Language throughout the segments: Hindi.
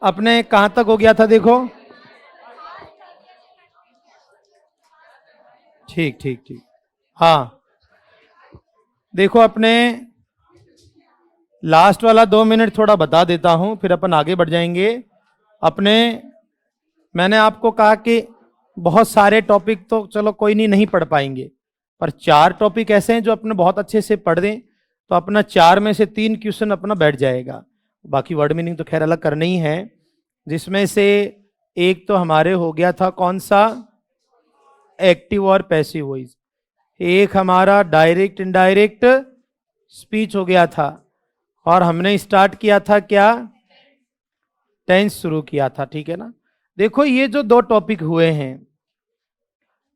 अपने कहां तक हो गया था देखो। ठीक ठीक ठीक। हाँ देखो अपने लास्ट वाला 2 मिनट थोड़ा बता देता हूं, फिर अपन आगे बढ़ जाएंगे अपने। मैंने आपको कहा कि बहुत सारे टॉपिक तो चलो कोई नहीं, नहीं पढ़ पाएंगे, पर 4 टॉपिक ऐसे हैं जो अपने बहुत अच्छे से पढ़ दें तो अपना 4 में से 3 क्वेश्चन अपना बैठ जाएगा। बाकी वर्ड मीनिंग तो खैर अलग करना ही है, जिसमें से एक तो हमारे हो गया था कौन सा, एक्टिव और पैसिव वॉइस। एक हमारा डायरेक्ट इनडायरेक्ट स्पीच हो गया था, और हमने स्टार्ट किया था क्या, टेंस शुरू किया था। ठीक है ना। देखो ये जो 2 टॉपिक हुए हैं,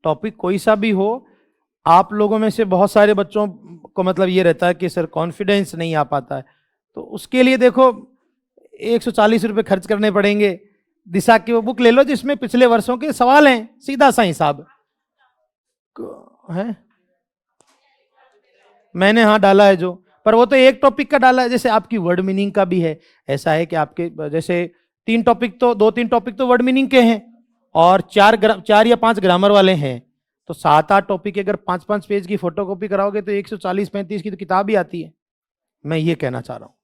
टॉपिक कोई सा भी हो, आप लोगों में से बहुत सारे बच्चों को मतलब ये रहता है कि सर कॉन्फिडेंस नहीं आ पाता है, तो उसके लिए देखो 140 रुपये खर्च करने पड़ेंगे। दिशा की वो बुक ले लो जिसमें पिछले वर्षों के सवाल हैं, सीधा सा हिसाब है। मैंने हाँ डाला है जो, पर वो तो एक टॉपिक का डाला है, जैसे आपकी वर्ड मीनिंग का भी है। ऐसा है कि आपके जैसे 3 टॉपिक तो 2-3 टॉपिक तो वर्ड मीनिंग के हैं, और 4 या 5 ग्रामर वाले हैं। तो 7-8 टॉपिक अगर 5-5 पेज की फोटोकॉपी कराओगे तो 140-35 की तो किताब ही आती है। मैं ये कहना चाह रहा हूँ।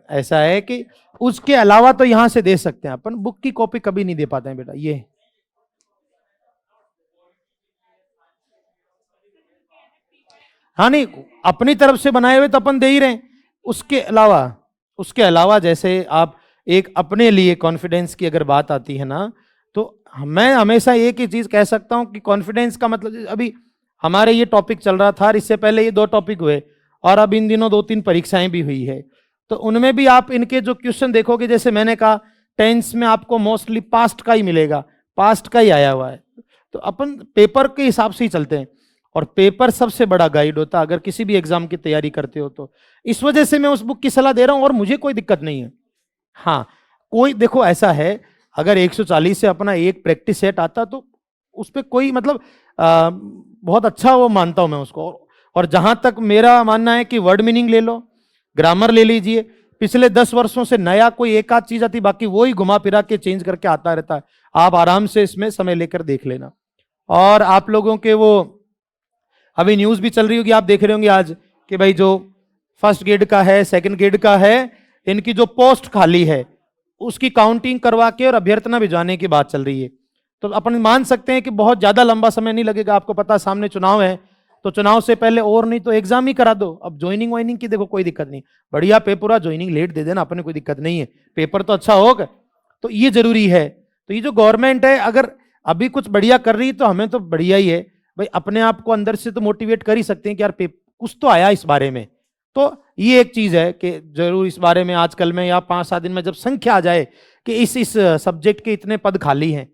ऐसा है कि उसके अलावा तो यहां से दे सकते हैं अपन, बुक की कॉपी कभी नहीं दे पाते हैं बेटा ये। हाँ नहीं, अपनी तरफ से बनाए हुए तो अपन दे ही रहे हैं। उसके अलावा, उसके अलावा जैसे आप एक अपने लिए कॉन्फिडेंस की अगर बात आती है ना, तो मैं हमेशा एक ही चीज कह सकता हूं कि कॉन्फिडेंस का मतलब, अभी हमारे ये टॉपिक चल रहा था और इससे पहले ये 2 टॉपिक हुए, और अब इन दिनों 2-3 परीक्षाएं भी हुई है, तो उनमें भी आप इनके जो क्वेश्चन देखोगे, जैसे मैंने कहा टेंस में आपको मोस्टली पास्ट का ही मिलेगा, पास्ट का ही आया हुआ है। तो अपन पेपर के हिसाब से ही चलते हैं, और पेपर सबसे बड़ा गाइड होता है अगर किसी भी एग्जाम की तैयारी करते हो तो। इस वजह से मैं उस बुक की सलाह दे रहा हूं, और मुझे कोई दिक्कत नहीं है। हाँ, कोई देखो ऐसा है, अगर 140 से अपना एक प्रैक्टिस सेट आता तो उस पर कोई मतलब बहुत अच्छा वो मानता हूं मैं उसको। और जहां तक मेरा मानना है कि वर्ड मीनिंग ले लो, ग्रामर ले लीजिए, पिछले 10 वर्षों से नया कोई एक आध चीज आती, बाकी वही घुमा फिरा के चेंज करके आता रहता है। आप आराम से इसमें समय लेकर देख लेना। और आप लोगों के वो अभी न्यूज भी चल रही होगी, आप देख रहे होंगे आज, कि भाई जो फर्स्ट ग्रेड का है, सेकंड ग्रेड का है, इनकी जो पोस्ट खाली है उसकी काउंटिंग करवा के और अभ्यर्थना भिजवाने की बात चल रही है। तो अपन मान सकते हैं कि बहुत ज्यादा लंबा समय नहीं लगेगा। आपको पता सामने चुनाव है, तो चुनाव से पहले और नहीं तो एग्जाम ही करा दो। अब ज्वाइनिंग वाइनिंग की देखो कोई दिक्कत नहीं, बढ़िया पेपर हुआ, ज्वाइनिंग लेट दे देना, अपने कोई दिक्कत नहीं है, पेपर तो अच्छा होगा। तो ये जरूरी है। तो ये जो गवर्नमेंट है अगर अभी कुछ बढ़िया कर रही है तो हमें तो बढ़िया ही है भाई, अपने आप को अंदर से तो मोटिवेट कर ही सकते हैं कि यार कुछ तो आया इस बारे में। तो ये एक चीज है कि जरूर इस बारे में आजकल में या 5-7 दिन में जब संख्या आ जाए कि इस सब्जेक्ट के इतने पद खाली हैं,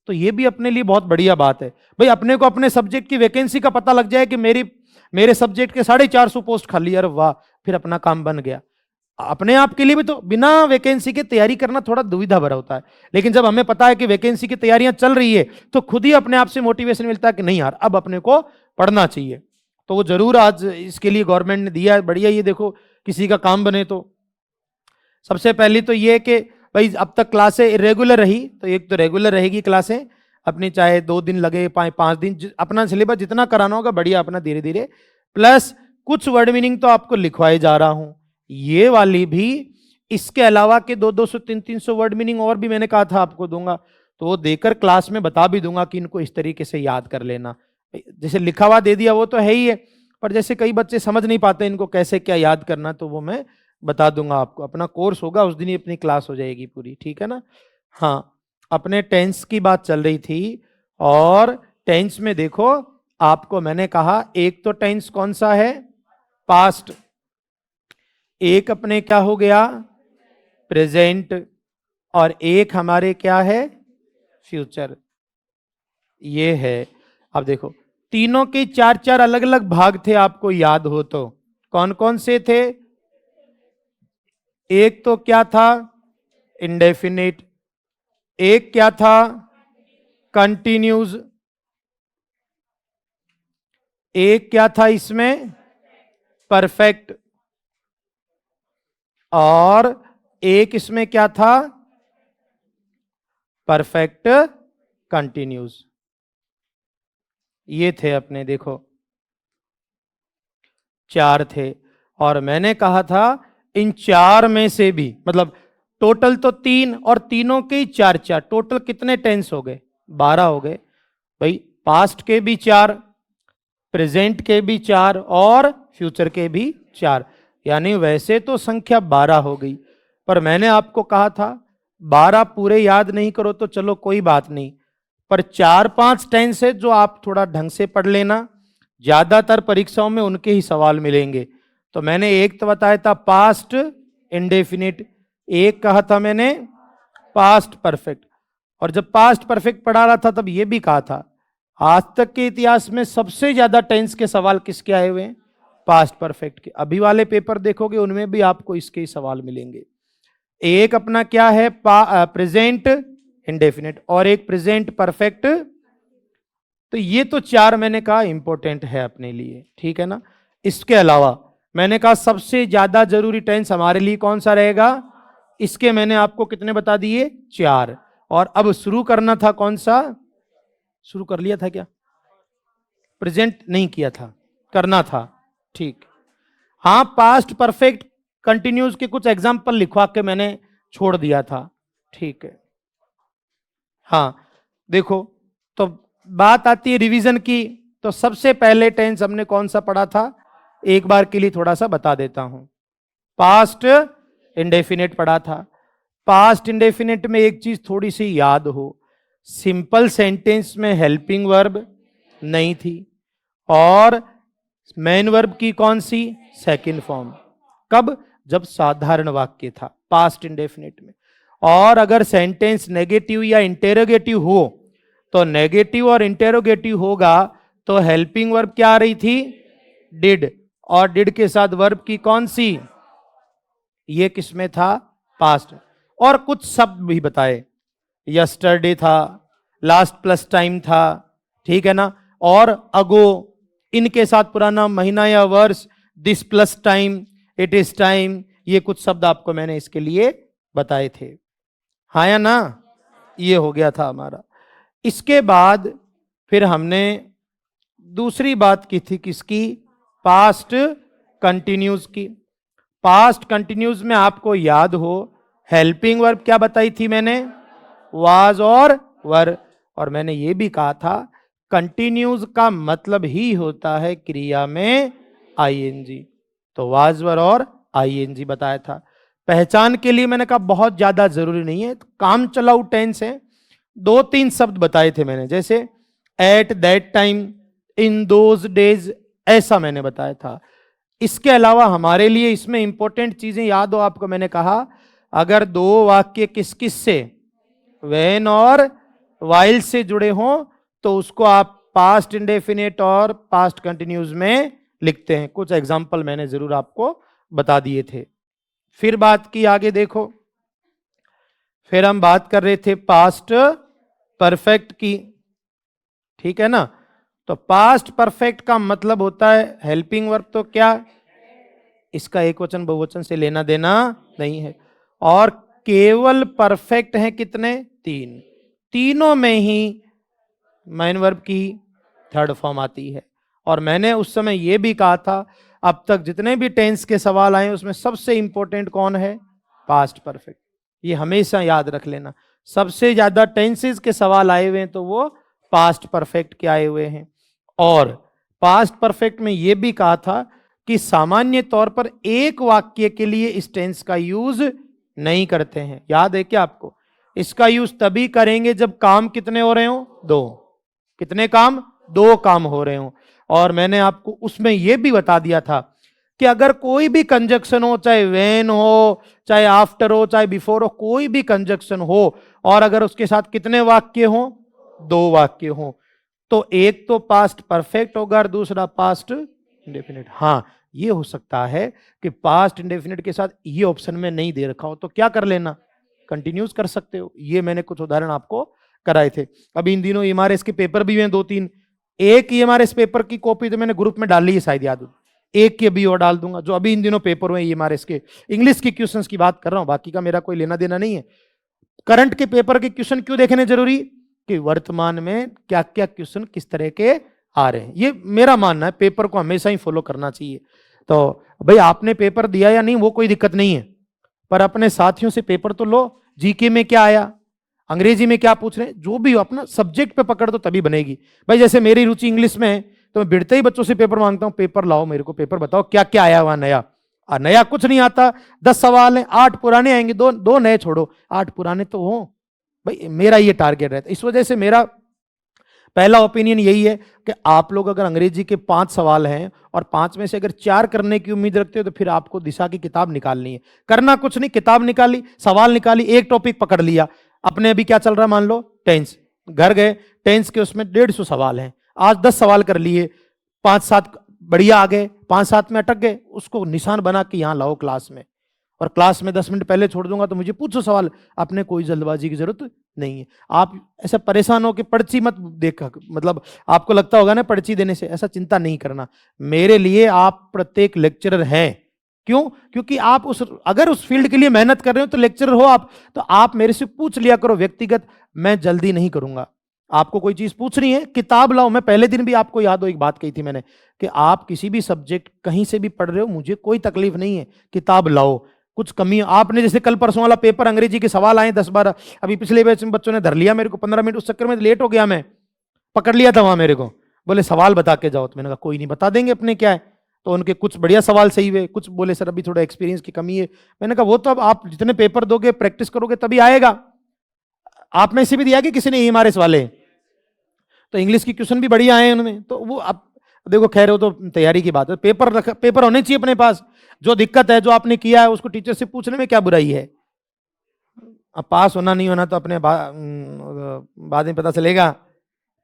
तो ये भी अपने लिए बहुत बढ़िया बात है। भाई अपने को अपने सब्जेक्ट की वैकेंसी का पता लग जाए कि मेरे सब्जेक्ट के 450 पोस्ट खाली, अरे वाह, फिर अपना काम बन गया। अपने आप के लिए भी तो बिना वैकेंसी के तैयारी करना थोड़ा दुविधा भरा होता है, लेकिन जब हमें पता है कि वैकेंसी की तैयारियां चल रही है तो खुद ही अपने आप से मोटिवेशन मिलता है कि नहीं यार अब अपने को पढ़ना चाहिए। तो वो जरूर आज इसके लिए गवर्नमेंट ने दिया है, बढ़िया। ये देखो किसी का काम बने तो सबसे पहली तो ये कि भाई अब तक क्लासें इरेगुलर रही, तो एक तो रेगुलर रहेगी क्लासें अपनी, चाहे 2 दिन लगे 5 दिन, अपना सिलेबस जितना कराना होगा बढ़िया अपना धीरे धीरे। प्लस कुछ वर्ड मीनिंग तो आपको लिखवाए जा रहा हूं, ये वाली भी। इसके अलावा के 200-200 300 वर्ड मीनिंग और भी मैंने कहा था आपको दूंगा, तो वो देकर क्लास में बता भी दूंगा कि इनको इस तरीके से याद कर लेना। जैसे लिखा हुआ दे दिया वो तो है ही है, पर जैसे कई बच्चे समझ नहीं पाते इनको कैसे क्या याद करना, तो वो मैं बता दूंगा आपको। अपना कोर्स होगा उस दिन ही अपनी क्लास हो जाएगी पूरी, ठीक है ना। हाँ, अपने टेंस की बात चल रही थी, और टेंस में देखो आपको मैंने कहा एक तो टेंस कौन सा है, पास्ट, एक अपने क्या हो गया, प्रेजेंट, और एक हमारे क्या है, फ्यूचर। ये है। अब देखो तीनों के 4-4 अलग अलग भाग थे, आपको याद हो तो कौन कौन से थे। एक तो क्या था, इंडेफिनिट, एक क्या था, कंटिन्यूज, एक क्या था इसमें, परफेक्ट, और एक इसमें क्या था, परफेक्ट कंटिन्यूस। ये थे अपने, देखो 4 थे। और मैंने कहा था इन 4 में से भी, मतलब टोटल तो 3 और तीनों के ही 4 टोटल कितने टेंस हो गए, 12 हो गए भाई। पास्ट के भी 4, प्रेजेंट के भी 4 और फ्यूचर के भी 4, यानी वैसे तो संख्या 12 हो गई। पर मैंने आपको कहा था 12 पूरे याद नहीं करो तो चलो कोई बात नहीं, पर 4-5 टेंस है जो आप थोड़ा ढंग से पढ़ लेना, ज्यादातर परीक्षाओं में उनके ही सवाल मिलेंगे। तो मैंने एक तो बताया था पास्ट इंडेफिनिट, एक कहा था मैंने पास्ट परफेक्ट। और जब पास्ट परफेक्ट पढ़ा रहा था तब ये भी कहा था आज तक के इतिहास में सबसे ज्यादा टेंस के सवाल किसके आए हुए हैं, पास्ट परफेक्ट के। अभी वाले पेपर देखोगे उनमें भी आपको इसके ही सवाल मिलेंगे। एक अपना क्या है, प्रेजेंट इंडेफिनिट, और एक प्रेजेंट परफेक्ट। तो ये तो 4 मैंने कहा इंपॉर्टेंट है अपने लिए, ठीक है ना। इसके अलावा मैंने कहा सबसे ज्यादा जरूरी टेंस हमारे लिए कौन सा रहेगा, इसके मैंने आपको कितने बता दिए, 4। और अब शुरू करना था कौन सा, शुरू कर लिया था क्या, प्रेजेंट नहीं किया था, करना था, ठीक। हाँ, पास्ट परफेक्ट कंटिन्यूस के कुछ एग्जाम्पल लिखवा के मैंने छोड़ दिया था, ठीक है। हाँ देखो, तो बात आती है रिवीजन की, तो सबसे पहले टेंस हमने कौन सा पढ़ा था, एक बार के लिए थोड़ा सा बता देता हूं। पास्ट इंडेफिनिट पढ़ा था। पास्ट इंडेफिनिट में एक चीज थोड़ी सी याद हो, सिंपल सेंटेंस में हेल्पिंग वर्ब नहीं थी, और मेन वर्ब की कौन सी, सेकंड फॉर्म। कब, जब साधारण वाक्य था पास्ट इंडेफिनिट में। और अगर सेंटेंस नेगेटिव या इंटेरोगेटिव हो तो नेगेटिव और इंटेरोगेटिव होगा तो हेल्पिंग वर्ब क्या आ रही थी, डिड, और डिड के साथ वर्ब की कौन सी, ये किसमें था, पास्ट। और कुछ शब्द भी बताए, यस्टरडे था, लास्ट प्लस टाइम था, ठीक है ना, और अगो, इनके साथ पुराना महीना या वर्ष, this plus time, it is time, ये कुछ शब्द आपको मैंने इसके लिए बताए थे, हाँ या ना। ये हो गया था हमारा। इसके बाद फिर हमने दूसरी बात की थी किसकी, पास्ट कंटिन्यूस की। पास्ट कंटिन्यूस में आपको याद हो हेल्पिंग वर्ब क्या बताई थी मैंने, वाज और वर। और मैंने ये भी कहा था कंटिन्यूस का मतलब ही होता है क्रिया में आईएनजी, तो वाज वर और आईएनजी बताया था। पहचान के लिए मैंने कहा बहुत ज्यादा जरूरी नहीं है, काम चलाऊ टेंस है। 2-3 शब्द बताए थे मैंने, जैसे at that time, in those days, ऐसा मैंने बताया था। इसके अलावा हमारे लिए इसमें इंपॉर्टेंट चीजें याद हो आपको, मैंने कहा अगर 2 वाक्य किस किस से, व्हेन और वाइल से जुड़े हों तो उसको आप पास्ट इंडेफिनिट और पास्ट कंटिन्यूस में लिखते हैं। कुछ एग्जाम्पल मैंने जरूर आपको बता दिए थे। फिर बात की आगे देखो, फिर हम बात कर रहे थे पास्ट परफेक्ट की, ठीक है ना। तो पास्ट परफेक्ट का मतलब होता है हेल्पिंग वर्ब, तो क्या, इसका एक वचन बहुवचन से लेना देना नहीं है। और केवल परफेक्ट हैं कितने, 3, तीनों में ही मेन वर्ब की थर्ड फॉर्म आती है। और मैंने उस समय यह भी कहा था अब तक जितने भी टेंस के सवाल आए उसमें सबसे इंपॉर्टेंट कौन है, पास्ट परफेक्ट। ये हमेशा याद रख लेना, सबसे ज्यादा टेंसेस के सवाल आए हुए हैं तो वो पास्ट परफेक्ट के आए हुए हैं। और पास्ट परफेक्ट में यह भी कहा था कि सामान्य तौर पर एक वाक्य के लिए इस टेंस का यूज नहीं करते हैं, याद है क्या आपको। इसका यूज तभी करेंगे जब काम कितने हो रहे हो, 2, कितने काम, 2 काम हो रहे हो। और मैंने आपको उसमें यह भी बता दिया था कि अगर कोई भी कंजक्शन हो, चाहे व्हेन हो, चाहे आफ्टर हो, चाहे बिफोर हो, कोई भी कंजक्शन हो और अगर उसके साथ कितने वाक्य हो, 2 वाक्य हो, तो एक तो पास्ट परफेक्ट होगा और दूसरा पास्ट इंडेफिनिट। हाँ, ये हो सकता है कि पास्ट इंडेफिनिट के साथ ये ऑप्शन में नहीं दे रखा हो तो क्या कर लेना, कंटिन्यूस कर सकते हो। ये मैंने कुछ उदाहरण आपको कराए थे। अभी इन दिनों एमआरएस के पेपर भी हैं 2-3, एक एमआरएस पेपर की कॉपी तो मैंने ग्रुप में डाल ली है शायद, याद हो, एक के भी और डाल दूंगा, जो अभी इन दिनों पेपर हुए ये हमारे इसके इंग्लिश के क्वेश्चंस की बात कर रहा हूं, बाकी का मेरा कोई लेना देना नहीं है। करंट के पेपर के क्वेश्चन क्यों देखने जरूरी, कि वर्तमान में क्या क्या क्वेश्चन किस तरह के आ रहे हैं, ये मेरा मानना है। पेपर को हमेशा ही फॉलो करना चाहिए। तो भाई आपने पेपर दिया या नहीं वो कोई दिक्कत नहीं है, पर अपने साथियों से पेपर तो लो। जीके में क्या आया, अंग्रेजी में क्या पूछ रहे हैं, जो भी हो अपना सब्जेक्ट पे पकड़ तो तभी बनेगी। भाई जैसे मेरी रुचि इंग्लिश में है, तो मैं बिड़ते ही बच्चों से पेपर मांगता हूं, पेपर लाओ मेरे को, पेपर बताओ क्या क्या आया वहां नया। नया कुछ नहीं आता, 10 सवाल हैं, 8 पुराने आएंगे, दो दो नए छोड़ो, 8 पुराने तो हो। भाई मेरा ये टारगेट रहता है। इस वजह से मेरा पहला ओपिनियन यही है कि आप लोग अगर अंग्रेजी के 5 सवाल हैं और 5 में से अगर 4 करने की उम्मीद रखते हो, तो फिर आपको दिशा की किताब निकालनी है। करना कुछ नहीं, किताब निकाली, सवाल निकाली, एक टॉपिक पकड़ लिया। अपने अभी क्या चल रहा है, मान लो टेंस, घर गए, टेंस के उसमें 150 सवाल हैं, आज 10 सवाल कर लिए, 5-7 बढ़िया आ गए, 5-7 में अटक गए, उसको निशान बना के यहां लाओ क्लास में, और क्लास में 10 मिनट पहले छोड़ दूंगा तो मुझे पूछो सवाल। आपने कोई जल्दबाजी की जरूरत नहीं है। आप ऐसा परेशान हो कि पर्ची मत देखा, मतलब आपको लगता होगा ना पर्ची देने से, ऐसा चिंता नहीं करना। मेरे लिए आप प्रत्येक लेक्चरर हैं। क्यों? क्योंकि आप अगर उस फील्ड के लिए मेहनत कर रहे हो तो लेक्चरर हो आप, तो आप मेरे से पूछ लिया करो व्यक्तिगत, मैं जल्दी नहीं करूंगा। आपको कोई चीज पूछनी है, किताब लाओ। मैं पहले दिन भी आपको याद हो एक बात कही थी मैंने, कि आप किसी भी सब्जेक्ट कहीं से भी पढ़ रहे हो, मुझे कोई तकलीफ नहीं है, किताब लाओ। कुछ कमी आपने, जैसे कल परसों वाला पेपर अंग्रेजी के सवाल आए 10-12, अभी पिछले बैच में बच्चों ने धर लिया मेरे को 15 मिनट, उस चक्कर में लेट हो गया, मैं पकड़ लिया था वहां मेरे को, बोले सवाल बता के जाओ, तो मैंने कहा कोई नहीं बता देंगे, अपने क्या है। तो उनके कुछ बढ़िया सवाल सही हुए, कुछ बोले सर अभी थोड़ा एक्सपीरियंस की कमी है। मैंने कहा वो तो अब आप जितने पेपर दोगे प्रैक्टिस करोगे तभी आएगा। आप में से भी दिया कि किसी ने एमआरएस वाले, तो इंग्लिश की क्वेश्चन भी बढ़िया आए उनमें, तो वो अब देखो खैर वो तो तैयारी की बात है, पेपर होने चाहिए अपने पास। जो दिक्कत है, जो आपने किया है, उसको टीचर से पूछने में क्या बुराई है। अब पास होना नहीं होना तो अपने बाद में पता चलेगा।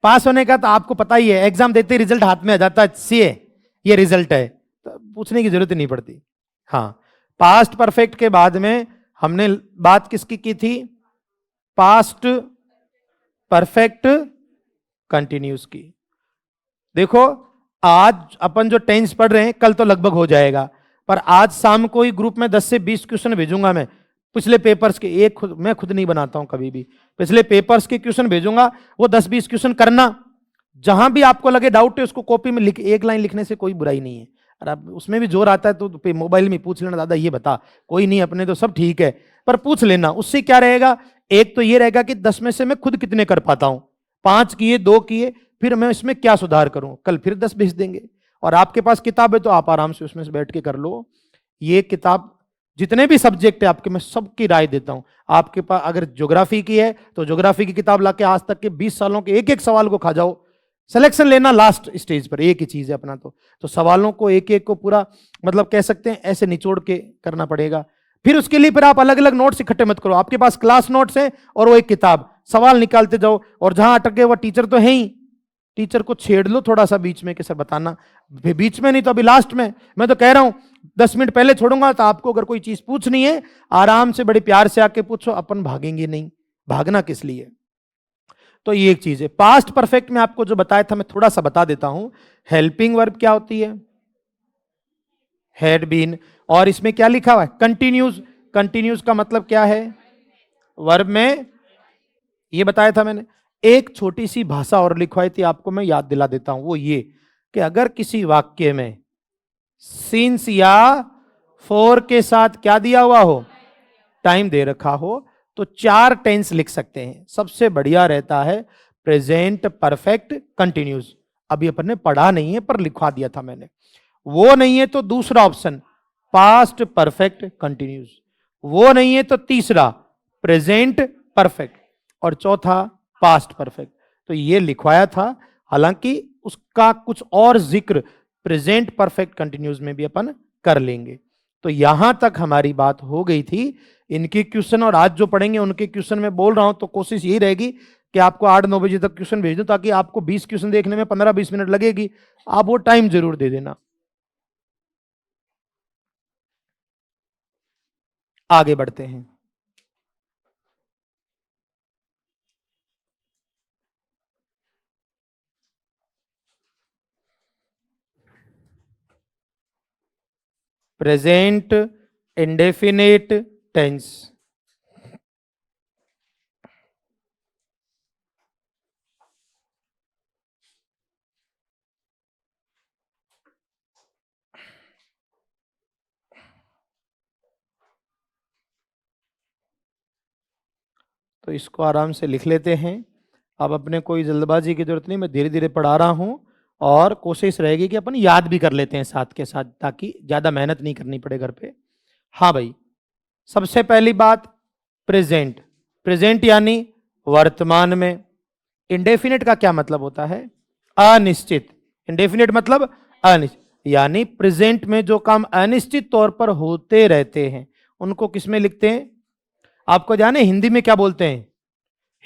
पास होने का तो आपको पता ही है, एग्जाम देते ही रिजल्ट हाथ में आ जाता है, सीए ये रिजल्ट है, तो पूछने की जरूरत नहीं पड़ती। हाँ, पास्ट परफेक्ट के बाद में हमने बात किसकी की थी, पास्ट परफेक्ट कंटिन्यूस की। देखो आज अपन जो टेंस पढ़ रहे हैं कल तो लगभग हो जाएगा, पर आज शाम को ही ग्रुप में 10 से 20 क्वेश्चन भेजूंगा मैं, पिछले पेपर्स के। मैं खुद नहीं बनाता हूं कभी भी, पिछले पेपर्स के क्वेश्चन भेजूंगा, वो 10-20 क्वेश्चन करना। जहां भी आपको लगे डाउट है उसको कॉपी में लिख, एक लाइन लिखने से कोई बुराई नहीं है। और आप उसमें भी जोर आता है तो मोबाइल में पूछ लेना, दादा ये बता, कोई नहीं अपने तो सब ठीक है, पर पूछ लेना। उससे क्या रहेगा, एक तो ये रहेगा कि 10 में से मैं खुद कितने कर पाता हूं, 5 किए, 2 किए, फिर मैं इसमें क्या सुधार करूं, कल फिर 10 भेज देंगे। और आपके पास किताब है तो आप आराम से उसमें से बैठ के कर लो। ये किताब जितने भी सब्जेक्ट है आपके, मैं सबकी राय देता हूं। आपके पास अगर ज्योग्राफी की है तो ज्योग्राफी की किताब लाके आज तक के 20 सालों के एक एक सवाल को खा जाओ। सिलेक्शन लेना लास्ट स्टेज पर, एक ही चीज है अपना, तो सवालों को एक एक को पूरा, मतलब कह सकते हैं ऐसे निचोड़ के करना पड़ेगा। फिर उसके लिए फिर आप अलग अलग नोट्स इकट्ठे मत करो, आपके पास क्लास नोट्स है और वो एक किताब, सवाल निकालते जाओ। और जहां अटक गए वो टीचर तो है ही, टीचर को छेड़ लो थोड़ा सा बीच में कि सर बताना, बीच में नहीं तो अभी लास्ट में। मैं तो कह रहा हूं 10 मिनट पहले छोड़ूंगा, तो आपको अगर कोई चीज पूछनी है आराम से बड़े प्यार से आके पूछो, अपन भागेंगे नहीं, भागना किस लिए। तो ये एक चीज है। पास्ट परफेक्ट में आपको जो बताया था मैं थोड़ा सा बता देता हूं। हेल्पिंग वर्ब क्या होती है, हैड बीन, और इसमें क्या लिखा हुआ है, कंटिन्यूज। कंटिन्यूज का मतलब क्या है, वर्ब में, ये बताया था मैंने। एक छोटी सी भाषा और लिखवाई थी आपको, मैं याद दिला देता हूं, वो ये कि अगर किसी वाक्य में सिंस या फॉर के साथ क्या दिया हुआ हो, टाइम दे रखा हो, तो 4 टेंस लिख सकते हैं। सबसे बढ़िया रहता है प्रेजेंट परफेक्ट कंटिन्यूस। अभी अपन ने पढ़ा नहीं है पर लिखवा दिया था मैंने। वो नहीं है तो दूसरा ऑप्शन पास्ट परफेक्ट कंटिन्यूस, वो नहीं है तो तीसरा प्रेजेंट परफेक्ट, और चौथा पास्ट परफेक्ट। तो ये लिखवाया था, हालांकि उसका कुछ और जिक्र प्रेजेंट परफेक्ट कंटिन्यूस में भी अपन कर लेंगे। तो यहां तक हमारी बात हो गई थी इनके क्वेश्चन, और आज जो पढ़ेंगे उनके क्वेश्चन में बोल रहा हूं, तो कोशिश यही रहेगी कि आपको 8-9 बजे तक क्वेश्चन भेज दूं, ताकि आपको 20 क्वेश्चन देखने में 15-20 मिनट लगेगी, आप वो टाइम जरूर दे देना। आगे बढ़ते हैं। Present indefinite tense. तो इसको आराम से लिख लेते हैं। अब अपने कोई जल्दबाजी की जरूरत नहीं, मैं धीरे धीरे पढ़ा रहा हूं और कोशिश रहेगी कि अपन याद भी कर लेते हैं साथ के साथ, ताकि ज्यादा मेहनत नहीं करनी पड़े घर पे। हाँ भाई, सबसे पहली बात प्रेजेंट। प्रेजेंट यानी वर्तमान में। इंडेफिनिट का क्या मतलब होता है? अनिश्चित। इंडेफिनिट मतलब अनिश्चित, यानी प्रेजेंट में जो काम अनिश्चित तौर पर होते रहते हैं उनको किसमें लिखते हैं? आपको जाने हिंदी में क्या बोलते हैं?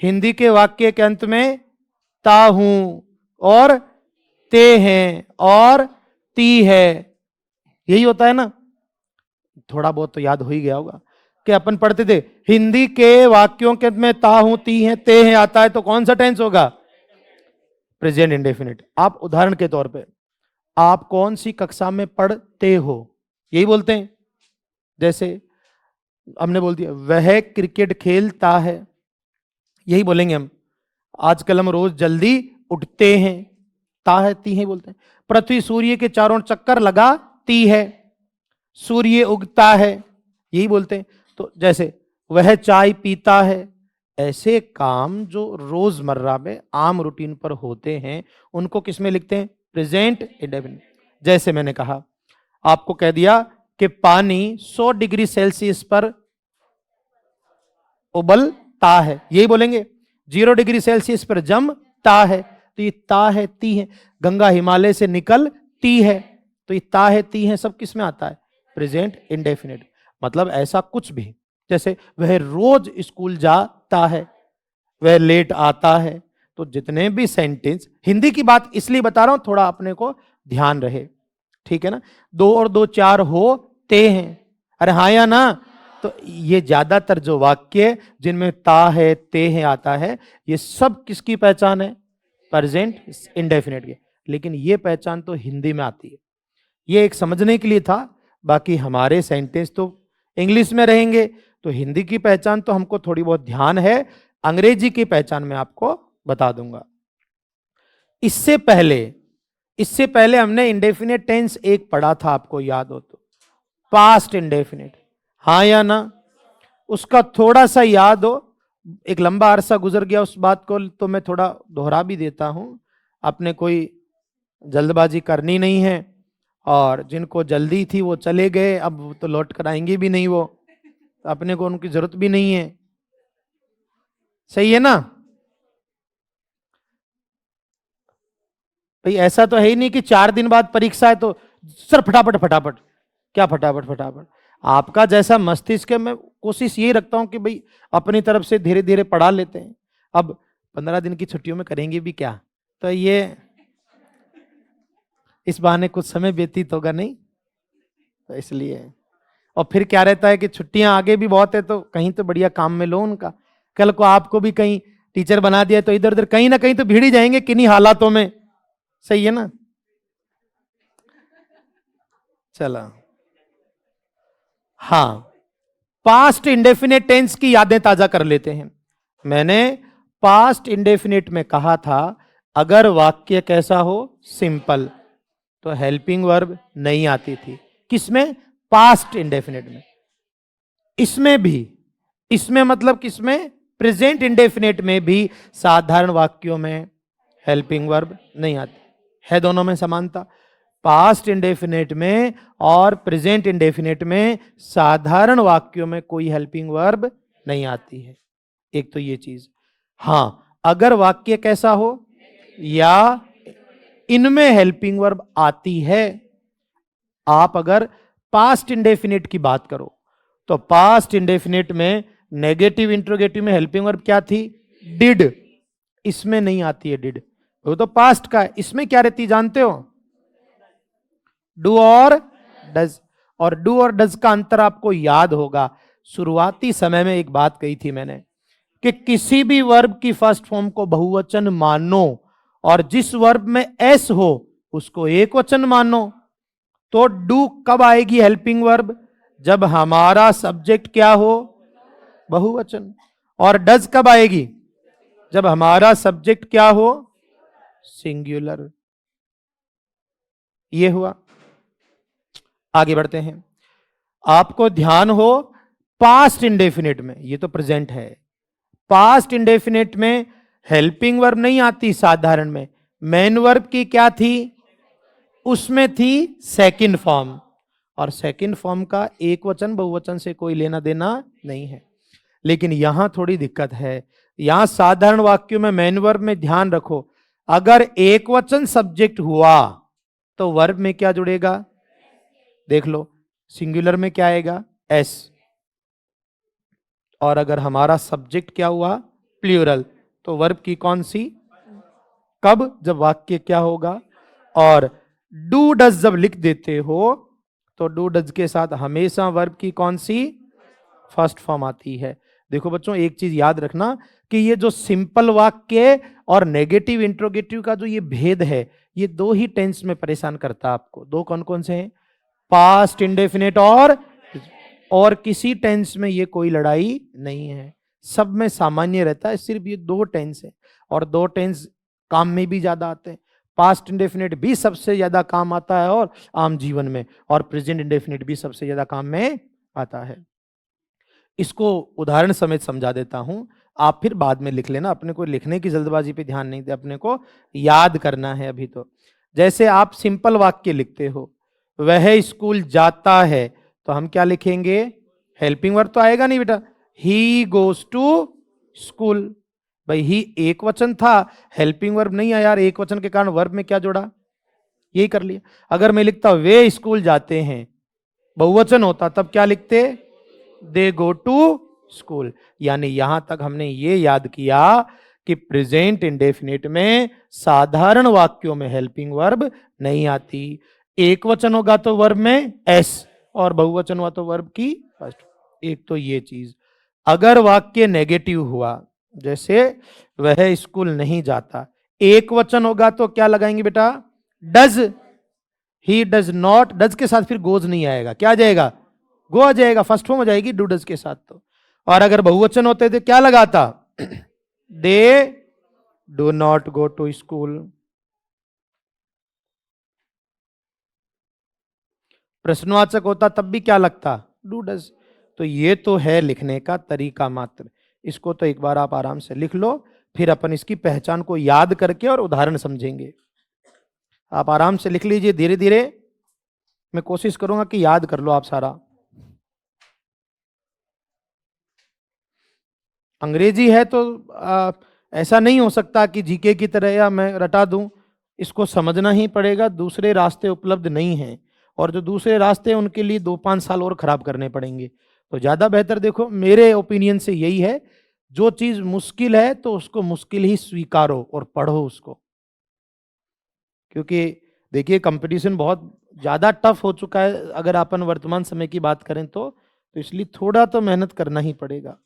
हिंदी के वाक्य के अंत में ता हूं और ते हैं और ती है, यही होता है ना। थोड़ा बहुत तो याद हो ही गया होगा कि अपन पढ़ते थे हिंदी के वाक्यों के अंत में ता हूं ती हैं ते हैं आता है, तो कौन सा टेंस होगा? Present indefinite. आप उदाहरण के तौर पे, आप कौन सी कक्षा में पढ़ते हो, यही बोलते हैं। जैसे हमने बोल दिया वह क्रिकेट खेलता है, यही बोलेंगे हम। आजकल हम रोज जल्दी उठते हैं, ता है ती है बोलते हैं। पृथ्वी सूर्य के चारों चक्कर लगाती है, सूर्य उगता है, यही बोलते हैं। तो जैसे वह चाय पीता है, ऐसे काम जो रोजमर्रा में आम रूटीन पर होते हैं उनको किसमें लिखते हैं? Present indefinite. जैसे मैंने कहा, आपको कह दिया कि पानी 100 डिग्री सेल्सियस पर उबलता है, यही बोलेंगे। 0 डिग्री सेल्सियस पर जमता है, तो ये ता है ती है। गंगा हिमालय से निकलती है, तो ये ता है ती है सब किस में आता है? Present indefinite. मतलब ऐसा कुछ भी, जैसे वह रोज स्कूल जाता है, वह लेट आता है। तो जितने भी सेंटेंस, हिंदी की बात इसलिए बता रहा हूं थोड़ा अपने को ध्यान रहे, ठीक है ना। 2 और 2 4 होते हैं, अरे हाँ या ना। तो ये ज्यादातर जो वाक्य जिनमें ता है ते है आता है, ये सब किसकी पहचान है? प्रेजेंट इंडेफिनिट की। लेकिन ये पहचान तो हिंदी में आती है, ये एक समझने के लिए था। बाकी हमारे सेंटेंस तो इंग्लिश में रहेंगे, तो हिंदी की पहचान तो हमको थोड़ी बहुत ध्यान है, अंग्रेजी की पहचान मैं आपको बता दूंगा। इससे पहले हमने इंडेफिनिट टेंस एक पढ़ा था, आपको याद हो तो, पास्ट इंडेफिनिट, हाँ या ना। उसका थोड़ा सा याद हो, एक लंबा अरसा गुजर गया उस बात को, तो मैं थोड़ा दोहरा भी देता हूं। आपने कोई जल्दबाजी करनी नहीं है, और जिनको जल्दी थी वो चले गए, अब तो लौट कर आएंगे भी नहीं वो, अपने को उनकी जरूरत भी नहीं है, सही है ना भाई। ऐसा तो है ही नहीं कि 4 दिन बाद परीक्षा है तो सर फटाफट फटाफट, क्या फटाफट फटाफट। आपका जैसा मस्तिष्क है, मैं कोशिश यही रखता हूं कि भाई अपनी तरफ से धीरे धीरे पढ़ा लेते हैं। अब 15 दिन की छुट्टियों में करेंगे भी क्या, तो ये इस बहाने कुछ समय व्यतीत होगा नहीं, तो इसलिए। और फिर क्या रहता है कि छुट्टियां आगे भी बहुत है, तो कहीं तो बढ़िया काम में लो उनका। कल को आपको भी कहीं टीचर बना दिया तो इधर उधर कहीं ना कहीं तो भीड़ ही जाएंगे किन्हीं हालातों में, सही है ना। चला, हाँ, पास्ट इंडेफिनिट टेंस की यादें ताजा कर लेते हैं। मैंने पास्ट इंडेफिनिट में कहा था अगर वाक्य कैसा हो? सिंपल, तो हेल्पिंग वर्ब नहीं आती थी। किसमें? पास्ट इंडेफिनिट में। इसमें भी, इसमें मतलब किसमें? प्रेजेंट इंडेफिनिट में भी साधारण वाक्यों में हेल्पिंग वर्ब नहीं आती है। दोनों में समानता, पास्ट इंडेफिनिट में और प्रेजेंट इंडेफिनिट में साधारण वाक्यों में कोई हेल्पिंग वर्ब नहीं आती है। एक तो ये चीज। हां, अगर वाक्य कैसा हो या इनमें हेल्पिंग वर्ब आती है। आप अगर पास्ट इंडेफिनिट की बात करो तो पास्ट इंडेफिनिट में नेगेटिव इंट्रोगेटिव में हेल्पिंग वर्ब क्या थी? डिड। इसमें नहीं आती है डिड, वो तो पास्ट का है। इसमें क्या रहती जानते हो? डू और डज। और डू और डज का अंतर आपको याद होगा, शुरुआती समय में एक बात कही थी मैंने कि किसी भी वर्ब की फर्स्ट फॉर्म को बहुवचन मानो और जिस वर्ब में एस हो उसको एक वचन मानो। तो डू कब आएगी हेल्पिंग वर्ब? जब हमारा सब्जेक्ट क्या हो? बहुवचन। और डज कब आएगी? जब हमारा सब्जेक्ट क्या हो? सिंगुलर। ये हुआ। आगे बढ़ते हैं। आपको ध्यान हो, पास्ट इंडेफिनिट में, ये तो प्रेजेंट है, पास्ट इंडेफिनिट में हेल्पिंग वर्ब नहीं आती साधारण में, मेन वर्ब की क्या थी? उसमें थी सेकंड फॉर्म, और सेकंड फॉर्म का एक वचन बहुवचन से कोई लेना देना नहीं है। लेकिन यहां थोड़ी दिक्कत है। यहां साधारण वाक्यों में मेन वर्ब में ध्यान रखो, अगर एक वचन सब्जेक्ट हुआ तो वर्ब में क्या जुड़ेगा? देख लो, सिंगुलर में क्या आएगा? एस। और अगर हमारा सब्जेक्ट क्या हुआ? प्लूरल, तो वर्ब की कौन सी? कब? जब वाक्य क्या होगा? और डू डज जब लिख देते हो तो डू डज के साथ हमेशा वर्ब की कौन सी? फर्स्ट फॉर्म आती है। देखो बच्चों, एक चीज याद रखना कि ये जो सिंपल वाक्य और नेगेटिव इंट्रोगेटिव का जो ये भेद है, ये दो ही टेंस में परेशान करता है आपको। दो कौन कौन से हैं? पास्ट इंडेफिनिट और किसी टेंस में ये कोई लड़ाई नहीं है, सब में सामान्य रहता है। सिर्फ ये दो टेंस है, और दो टेंस काम में भी ज्यादा आते हैं। पास्ट इंडेफिनिट भी सबसे ज्यादा काम आता है और आम जीवन में, और प्रेजेंट इंडेफिनिट भी सबसे ज्यादा काम में आता है। इसको उदाहरण समेत समझा देता हूं, आप फिर बाद में लिख लेना। अपने को लिखने की जल्दबाजी पे ध्यान नहीं दे, अपने को याद करना है अभी तो। जैसे आप सिंपल वाक्य लिखते हो, वह स्कूल जाता है, तो हम क्या लिखेंगे? हेल्पिंग वर्ब तो आएगा नहीं बेटा, ही गोज टू स्कूल। भाई ही एक वचन था, हेल्पिंग वर्ब नहीं आया यार, एक वचन के कारण वर्ब में क्या जोड़ा? यही कर लिया। अगर मैं लिखता वे स्कूल जाते हैं, बहुवचन होता, तब क्या लिखते? दे गो टू स्कूल। यानी यहां तक हमने ये याद किया कि प्रेजेंट इंडेफिनिट में साधारण वाक्यों में हेल्पिंग वर्ब नहीं आती। एक वचन होगा तो वर्ब में एस, और बहुवचन हुआ तो वर्ब की फर्स्ट। एक तो ये चीज। अगर वाक्य नेगेटिव हुआ, जैसे वह स्कूल नहीं जाता, एक वचन होगा तो क्या लगाएंगे बेटा? Does. He does not, does के साथ फिर गोज नहीं आएगा, क्या आ जाएगा? गो आ जाएगा, फर्स्ट फॉर्म हो जाएगी डू डज के साथ तो। और अगर बहुवचन होते थे क्या लगाता? They do not go to school. प्रश्नवाचक होता तब भी क्या लगता? Do does. तो ये तो है लिखने का तरीका मात्र। इसको तो एक बार आप आराम से लिख लो, फिर अपन इसकी पहचान को याद करके और उदाहरण समझेंगे। आप आराम से लिख लीजिए धीरे धीरे, मैं कोशिश करूंगा कि याद कर लो आप सारा। अंग्रेजी है तो ऐसा नहीं हो सकता कि जीके की तरह या मैं रटा दूं, इसको समझना ही पड़ेगा। दूसरे रास्ते उपलब्ध नहीं हैं, और जो दूसरे रास्ते हैं उनके लिए 2-5 साल और खराब करने पड़ेंगे। तो ज़्यादा बेहतर, देखो मेरे ओपिनियन से यही है, जो चीज़ मुश्किल है तो उसको मुश्किल ही स्वीकारो और पढ़ो उसको। क्योंकि देखिए कंपटीशन बहुत ज़्यादा टफ हो चुका है अगर अपन वर्तमान समय की बात करें तो इसलिए थोड़ा तो मेहनत करना ही पड़ेगा।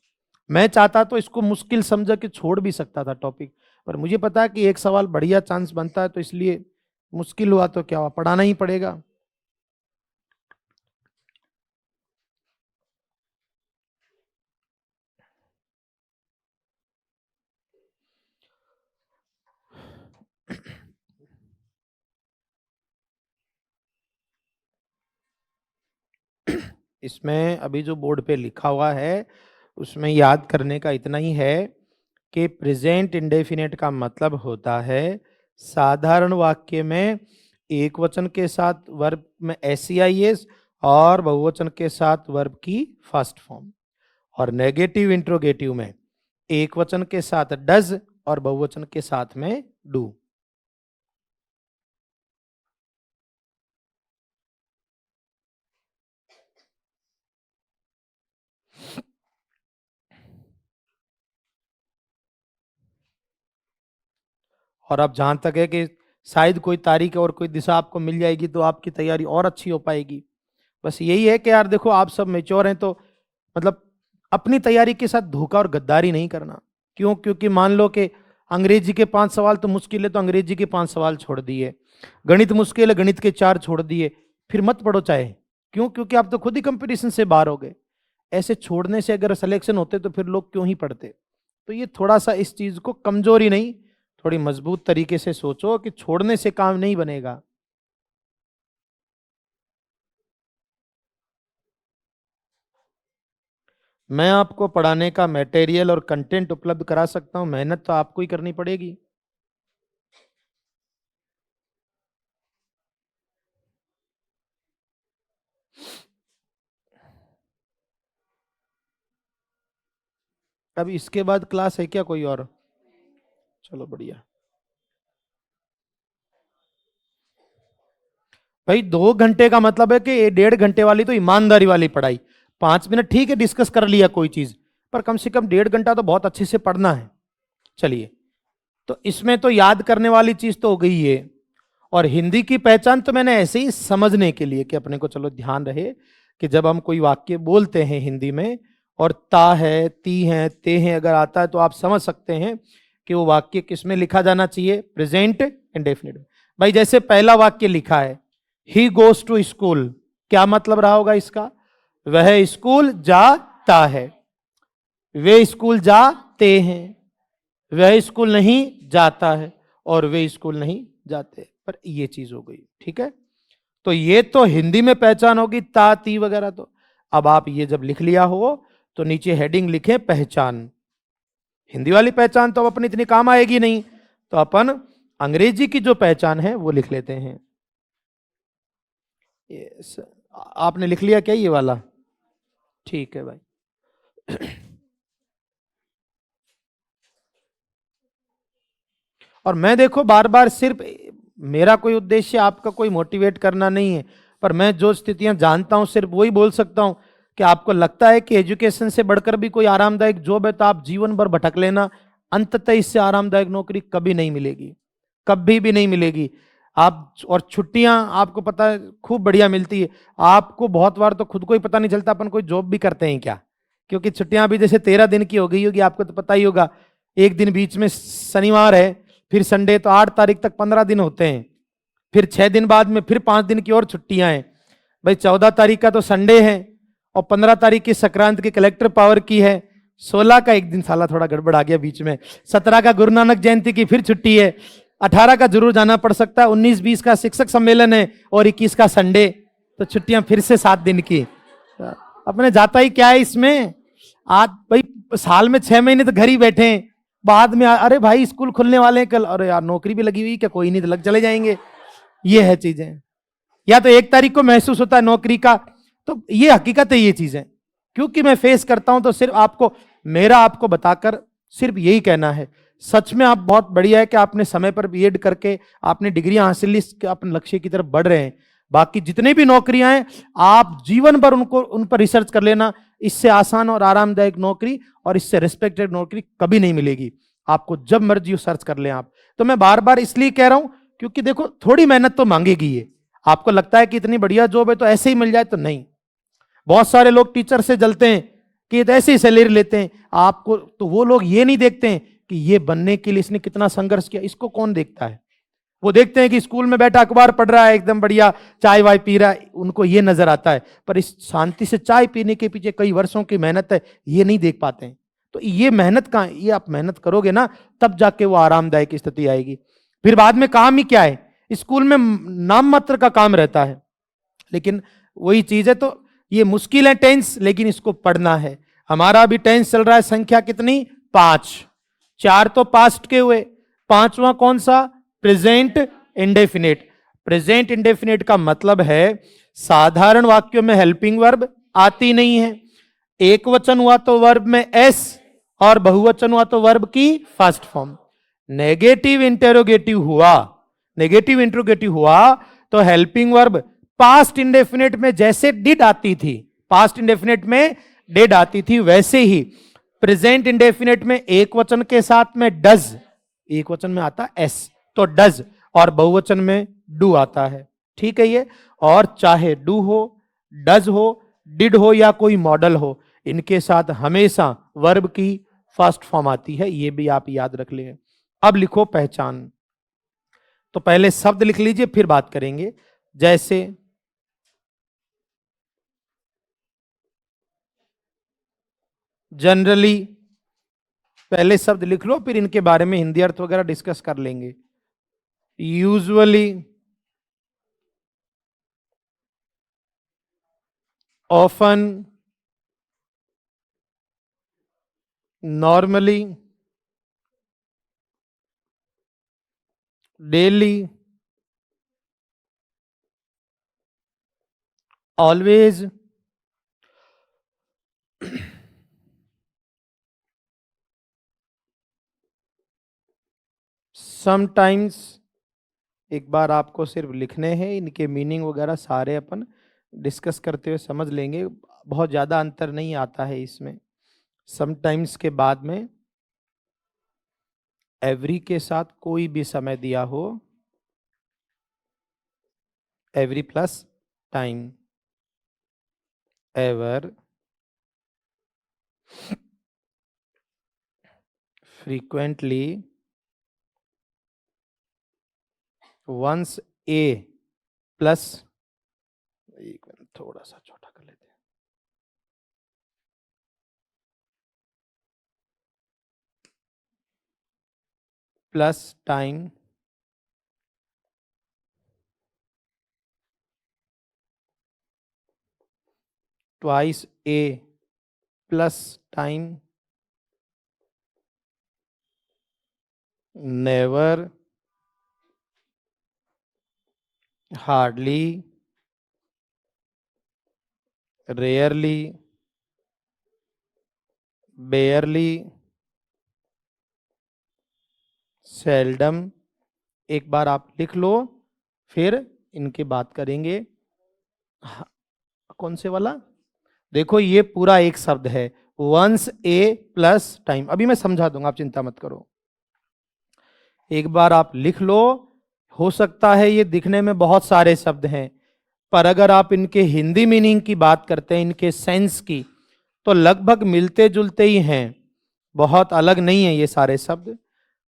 मैं चाहता तो इसको मुश्किल समझ के छोड़ भी सकता था टॉपिक, पर मुझे पता है कि एक सवाल बढ़िया चांस बनता है, तो इसलिए मुश्किल हुआ तो क्या हुआ, पढ़ाना ही पड़ेगा। इसमें अभी जो बोर्ड पे लिखा हुआ है उसमें याद करने का इतना ही है कि प्रेजेंट इंडेफिनिट का मतलब होता है साधारण वाक्य में एक वचन के साथ वर्ब में एस और बहुवचन के साथ वर्ब की फर्स्ट फॉर्म, और नेगेटिव इंट्रोगेटिव में एक वचन के साथ डज और बहुवचन के साथ में डू। और अब जहां तक है कि शायद कोई तारीख और कोई दिशा आपको मिल जाएगी तो आपकी तैयारी और अच्छी हो पाएगी। बस यही है कि यार देखो आप सब मेच्योर हैं, तो मतलब अपनी तैयारी के साथ धोखा और गद्दारी नहीं करना। क्यों? क्योंकि मान लो कि अंग्रेजी के 5 सवाल तो मुश्किल है, तो अंग्रेजी के 5 सवाल छोड़ दिए, गणित मुश्किल है, गणित के 4 छोड़ दिए, फिर मत पढ़ो चाहे। क्यों? क्योंकि आप तो खुद ही कंपटीशन से बाहर हो गए। ऐसे छोड़ने से अगर सिलेक्शन होते तो फिर लोग क्यों ही पढ़ते। तो ये थोड़ा सा इस चीज को कमजोरी नहीं, थोड़ी मजबूत तरीके से सोचो कि छोड़ने से काम नहीं बनेगा। मैं आपको पढ़ाने का मटेरियल और कंटेंट उपलब्ध करा सकता हूं, मेहनत तो आपको ही करनी पड़ेगी। अब इसके बाद क्लास है क्या कोई और? चलो बढ़िया। भाई 2 घंटे का मतलब है कि ये 1.5 घंटे वाली तो ईमानदारी वाली पढ़ाई। 5 मिनट ठीक है डिस्कस कर लिया कोई चीज, पर कम से कम 1.5 घंटा तो बहुत अच्छे से पढ़ना है। चलिए, तो इसमें तो याद करने वाली चीज तो हो गई है। और हिंदी की पहचान तो मैंने ऐसे ही समझने के लिए कि अपने को चलो ध्यान रहे कि जब हम कोई वाक्य बोलते हैं हिंदी में और ता है, ती है, ते हैं अगर आता है तो आप समझ सकते हैं कि वो वाक्य किस में लिखा जाना चाहिए, प्रेजेंट इंडेफिनिट में। भाई जैसे पहला वाक्य लिखा है, ही गोज टू स्कूल, क्या मतलब रहा होगा इसका? वह स्कूल जाता है। वे स्कूल जाते हैं, वह स्कूल नहीं जाता है, और वे स्कूल नहीं जाते। पर ये चीज हो गई, ठीक है। तो ये तो हिंदी में पहचान होगी, ता ती वगैरह। तो अब आप ये जब लिख लिया हो तो नीचे हेडिंग लिखें पहचान। हिंदी वाली पहचान तो अब अपनी इतनी काम आएगी नहीं, तो अपन अंग्रेजी की जो पहचान है वो लिख लेते हैं। आपने लिख लिया क्या ये वाला? ठीक है भाई। और मैं देखो बार बार सिर्फ, मेरा कोई उद्देश्य आपका कोई मोटिवेट करना नहीं है, पर मैं जो स्थितियां जानता हूं सिर्फ वही बोल सकता हूं कि आपको लगता है कि एजुकेशन से बढ़कर भी कोई आरामदायक जॉब है तो आप जीवन भर भटक लेना, अंततः इससे आरामदायक नौकरी कभी नहीं मिलेगी, कभी भी नहीं मिलेगी। आप और छुट्टियां आपको पता है खूब बढ़िया मिलती है। आपको बहुत बार तो खुद को ही पता नहीं चलता अपन कोई जॉब भी करते हैं क्या, क्योंकि छुट्टियां भी जैसे 13 दिन की हो गई होगी, आपको तो पता ही होगा। एक दिन बीच में शनिवार है, फिर संडे, तो 8 तारीख तक 15 दिन होते हैं। फिर 6 दिन बाद में फिर 5 दिन की और छुट्टियां हैं। भाई 14 तारीख का तो संडे है, और 15 तारीख की संक्रांत की कलेक्टर पावर की है। 16 का एक दिन साला थोड़ा गड़बड़ आ गया बीच में। 17 का गुरु नानक जयंती की फिर छुट्टी है। 18 का जरूर जाना पड़ सकता है। 19-20 का शिक्षक सम्मेलन है, और 21 का संडे। तो छुट्टियां फिर से 7 दिन की। अपने जाता ही क्या है इसमें। आज भाई साल में 6 महीने तो घर ही बैठे हैं, बाद में अरे भाई स्कूल खुलने वाले हैं कल, अरे यार नौकरी भी लगी हुई क्या, कोई नहीं तो लग चले जाएंगे। ये है चीजें। या तो 1 तारीख को महसूस होता है नौकरी का, तो ये हकीकत है, ये चीजें क्योंकि मैं फेस करता हूं, तो सिर्फ आपको, मेरा आपको बताकर सिर्फ यही कहना है। सच में आप बहुत बढ़िया है कि आपने समय पर बीएड करके आपने डिग्रियां हासिल, अपने लक्ष्य की तरफ बढ़ रहे हैं। बाकी जितनी भी नौकरियां हैं आप जीवन भर उन पर रिसर्च कर लेना। इससे आसान और आरामदायक नौकरी और इससे रिस्पेक्टेड नौकरी कभी नहीं मिलेगी आपको, जब मर्जी सर्च कर लें आप। तो मैं बार बार इसलिए कह रहा हूं क्योंकि देखो थोड़ी मेहनत तो मांगेगी ये। आपको लगता है कि इतनी बढ़िया जॉब है तो ऐसे ही मिल जाए, तो नहीं। बहुत सारे लोग टीचर से जलते हैं कि ऐसे ही सैलरी लेते हैं आपको, तो वो लोग ये नहीं देखते हैं कि ये बनने के लिए इसने कितना संघर्ष किया। इसको कौन देखता है? वो देखते हैं कि स्कूल में बैठा अखबार पढ़ रहा है, एकदम बढ़िया चाय वाय पी रहा है, उनको ये नजर आता है। पर इस शांति से चाय पीने के पीछे कई वर्षों की मेहनत है, ये नहीं देख पाते हैं। तो ये मेहनत कहाँ, ये आप मेहनत करोगे ना तब जाके वो आरामदायक स्थिति आएगी। फिर बाद में काम ही क्या है, स्कूल में नाम मात्र का काम रहता है, लेकिन वही चीज है। तो ये मुश्किल है टेंस, लेकिन इसको पढ़ना है। हमारा भी टेंस चल रहा है, संख्या कितनी? 5। 4 तो पास्ट के हुए, 5वां कौन सा? Present indefinite. प्रेजेंट इंडेफिनिट का मतलब है साधारण वाक्यों में हेल्पिंग वर्ब आती नहीं है। एक वचन हुआ तो वर्ब में एस, और बहुवचन हुआ तो वर्ब की फर्स्ट फॉर्म। नेगेटिव इंटेरोगेटिव हुआ, नेगेटिव इंटेरोगेटिव हुआ तो हेल्पिंग वर्ब पास्ट इंडेफिनिट में जैसे डिड आती थी, पास्ट इंडेफिनिट में डिड आती थी, वैसे ही प्रेजेंट इंडेफिनिट में एक वचन के साथ में डज, एक वचन में आता एस तो डज, और बहुवचन में डू आता है। ठीक है ये। और चाहे डू हो, डज हो, डिड हो या कोई मॉडल हो, इनके साथ हमेशा वर्ब की फर्स्ट फॉर्म आती है, ये भी आप याद रख लें। अब लिखो पहचान। तो पहले शब्द लिख लीजिए फिर बात करेंगे। जैसे जनरली, पहले शब्द लिख लो, फिर इनके बारे में हिंदी अर्थ वगैरह डिस्कस कर लेंगे। Usually, often, normally, daily, always, sometimes. एक बार आपको सिर्फ लिखने हैं, इनके मीनिंग वगैरह सारे अपन डिस्कस करते हुए समझ लेंगे, बहुत ज़्यादा अंतर नहीं आता है इसमें। समटाइम्स के बाद में एवरी के साथ कोई भी समय दिया हो, every plus time, ever, frequently, once a plus, एक मिनट थोड़ा सा छोटा कर लेते हैं, plus time, twice a plus time, never, hardly, rarely, barely, seldom. एक बार आप लिख लो, फिर इनकी बात करेंगे। कौन से वाला? देखो ये पूरा एक शब्द है, वंस ए प्लस टाइम। अभी मैं समझा दूंगा, आप चिंता मत करो। एक बार आप लिख लो। हो सकता है ये दिखने में बहुत सारे शब्द हैं, पर अगर आप इनके हिंदी मीनिंग की बात करते हैं, इनके सेंस की, तो लगभग मिलते जुलते ही हैं, बहुत अलग नहीं है ये सारे शब्द।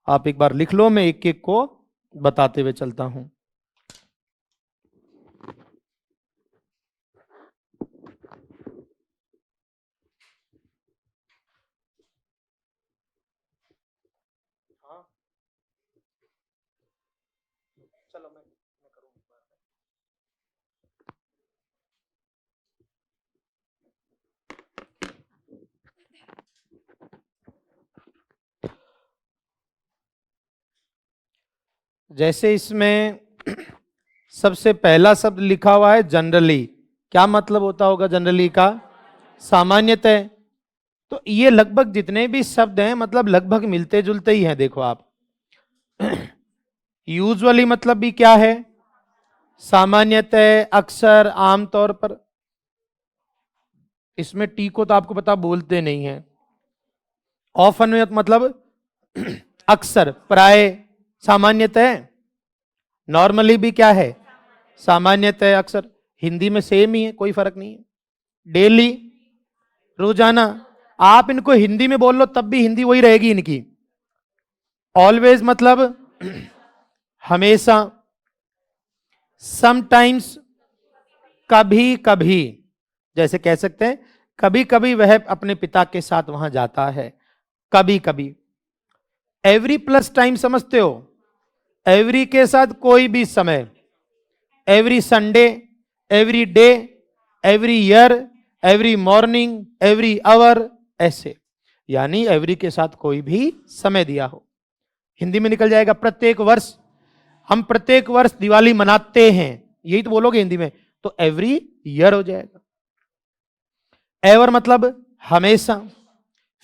आप एक बार लिख लो, मैं एक एक को बताते हुए चलता हूं। चलो मैं करूं। जैसे इसमें सबसे पहला शब्द लिखा हुआ है जनरली। क्या मतलब होता होगा जनरली का? सामान्यतः। तो ये लगभग जितने भी शब्द हैं, मतलब लगभग मिलते जुलते ही हैं। देखो आप, यूजुअली मतलब भी क्या है? सामान्यतः, अक्सर, आमतौर पर। इसमें टी को तो आपको पता बोलते नहीं है। ऑफन में मतलब अक्सर, प्राय, सामान्यतः। नॉर्मली भी क्या है? सामान्यतः, अक्सर। हिंदी में सेम ही है, कोई फर्क नहीं है। डेली, रोजाना। आप इनको हिंदी में बोल लो तब भी हिंदी वही रहेगी इनकी। ऑलवेज मतलब हमेशा। समटाइम्स, कभी कभी, जैसे कह सकते हैं कभी कभी वह अपने पिता के साथ वहां जाता है, कभी कभी। एवरी प्लस टाइम समझते हो? एवरी के साथ कोई भी समय, every Sunday, every day, every year, every morning, every hour, ऐसे। यानी एवरी के साथ कोई भी समय दिया हो। हिंदी में निकल जाएगा प्रत्येक वर्ष। हम प्रत्येक वर्ष दिवाली मनाते हैं, यही तो बोलोगे हिंदी में, तो एवरी ईयर हो जाएगा। एवर मतलब हमेशा।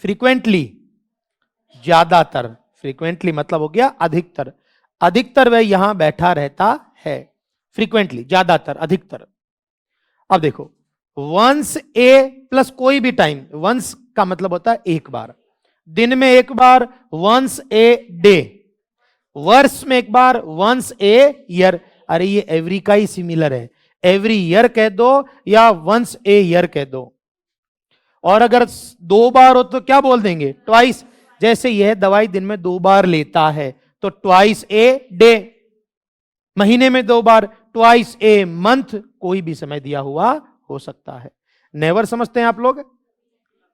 फ्रीक्वेंटली, ज्यादातर। फ्रीक्वेंटली मतलब हो गया अधिकतर। अधिकतर वह यहां बैठा रहता है। फ्रीक्वेंटली, ज्यादातर, अधिकतर। अब देखो, वंस ए प्लस कोई भी टाइम। वंस का मतलब होता है एक बार, दिन में एक बार, वंस ए डे। वर्ष में एक बार, वंस ए ईयर। अरे ये एवरी का ही सिमिलर है, एवरी ईयर कह दो या वंस ए ईयर कह दो। और अगर दो बार हो तो क्या बोल देंगे? ट्वाइस। जैसे यह दवाई दिन में 2 बार लेता है, तो ट्वाइस ए डे। महीने में 2 बार, ट्वाइस ए मंथ। कोई भी समय दिया हुआ हो सकता है। नेवर समझते हैं आप लोग?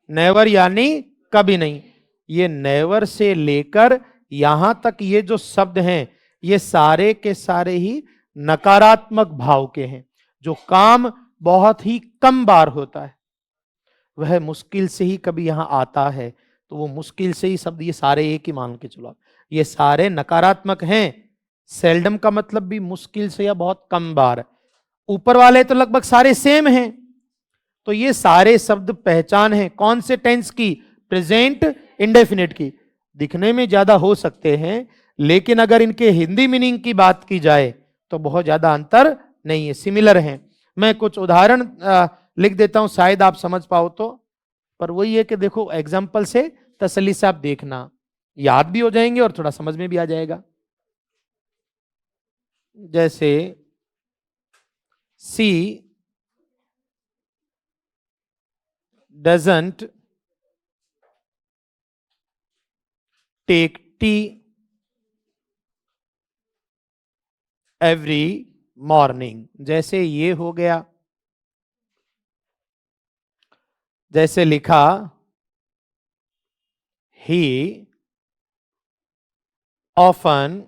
नेवर यानी कभी नहीं। ये नेवर से लेकर यहां तक ये जो शब्द हैं ये सारे के सारे ही नकारात्मक भाव के हैं। जो काम बहुत ही कम बार होता है वह मुश्किल से ही कभी यहां आता है, तो वो मुश्किल से ही शब्द ये सारे एक ही मान के चलो आप, ये सारे नकारात्मक हैं। सेल्डम का मतलब भी मुश्किल से या बहुत कम बार। ऊपर वाले तो लगभग सारे सेम हैं। तो ये सारे शब्द पहचान है कौन से टेंस की? प्रेजेंट इंडेफिनिट की। दिखने में ज्यादा हो सकते हैं लेकिन अगर इनके हिंदी मीनिंग की बात की जाए तो बहुत ज्यादा अंतर नहीं है, सिमिलर हैं। मैं कुछ उदाहरण लिख देता हूं, शायद आप समझ पाओ तो। पर वही है कि देखो एग्जाम्पल से तसल्ली से आप देखना, याद भी हो जाएंगे और थोड़ा समझ में भी आ जाएगा। जैसे सी doesn't take tea every morning। जैसे ये हो गया। जैसे लिखा he often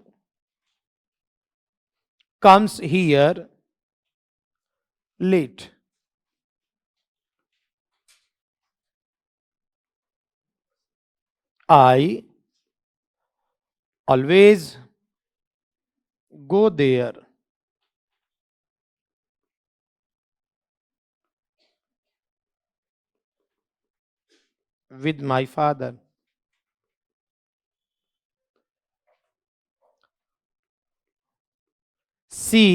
comes here late। I always go there with my father। She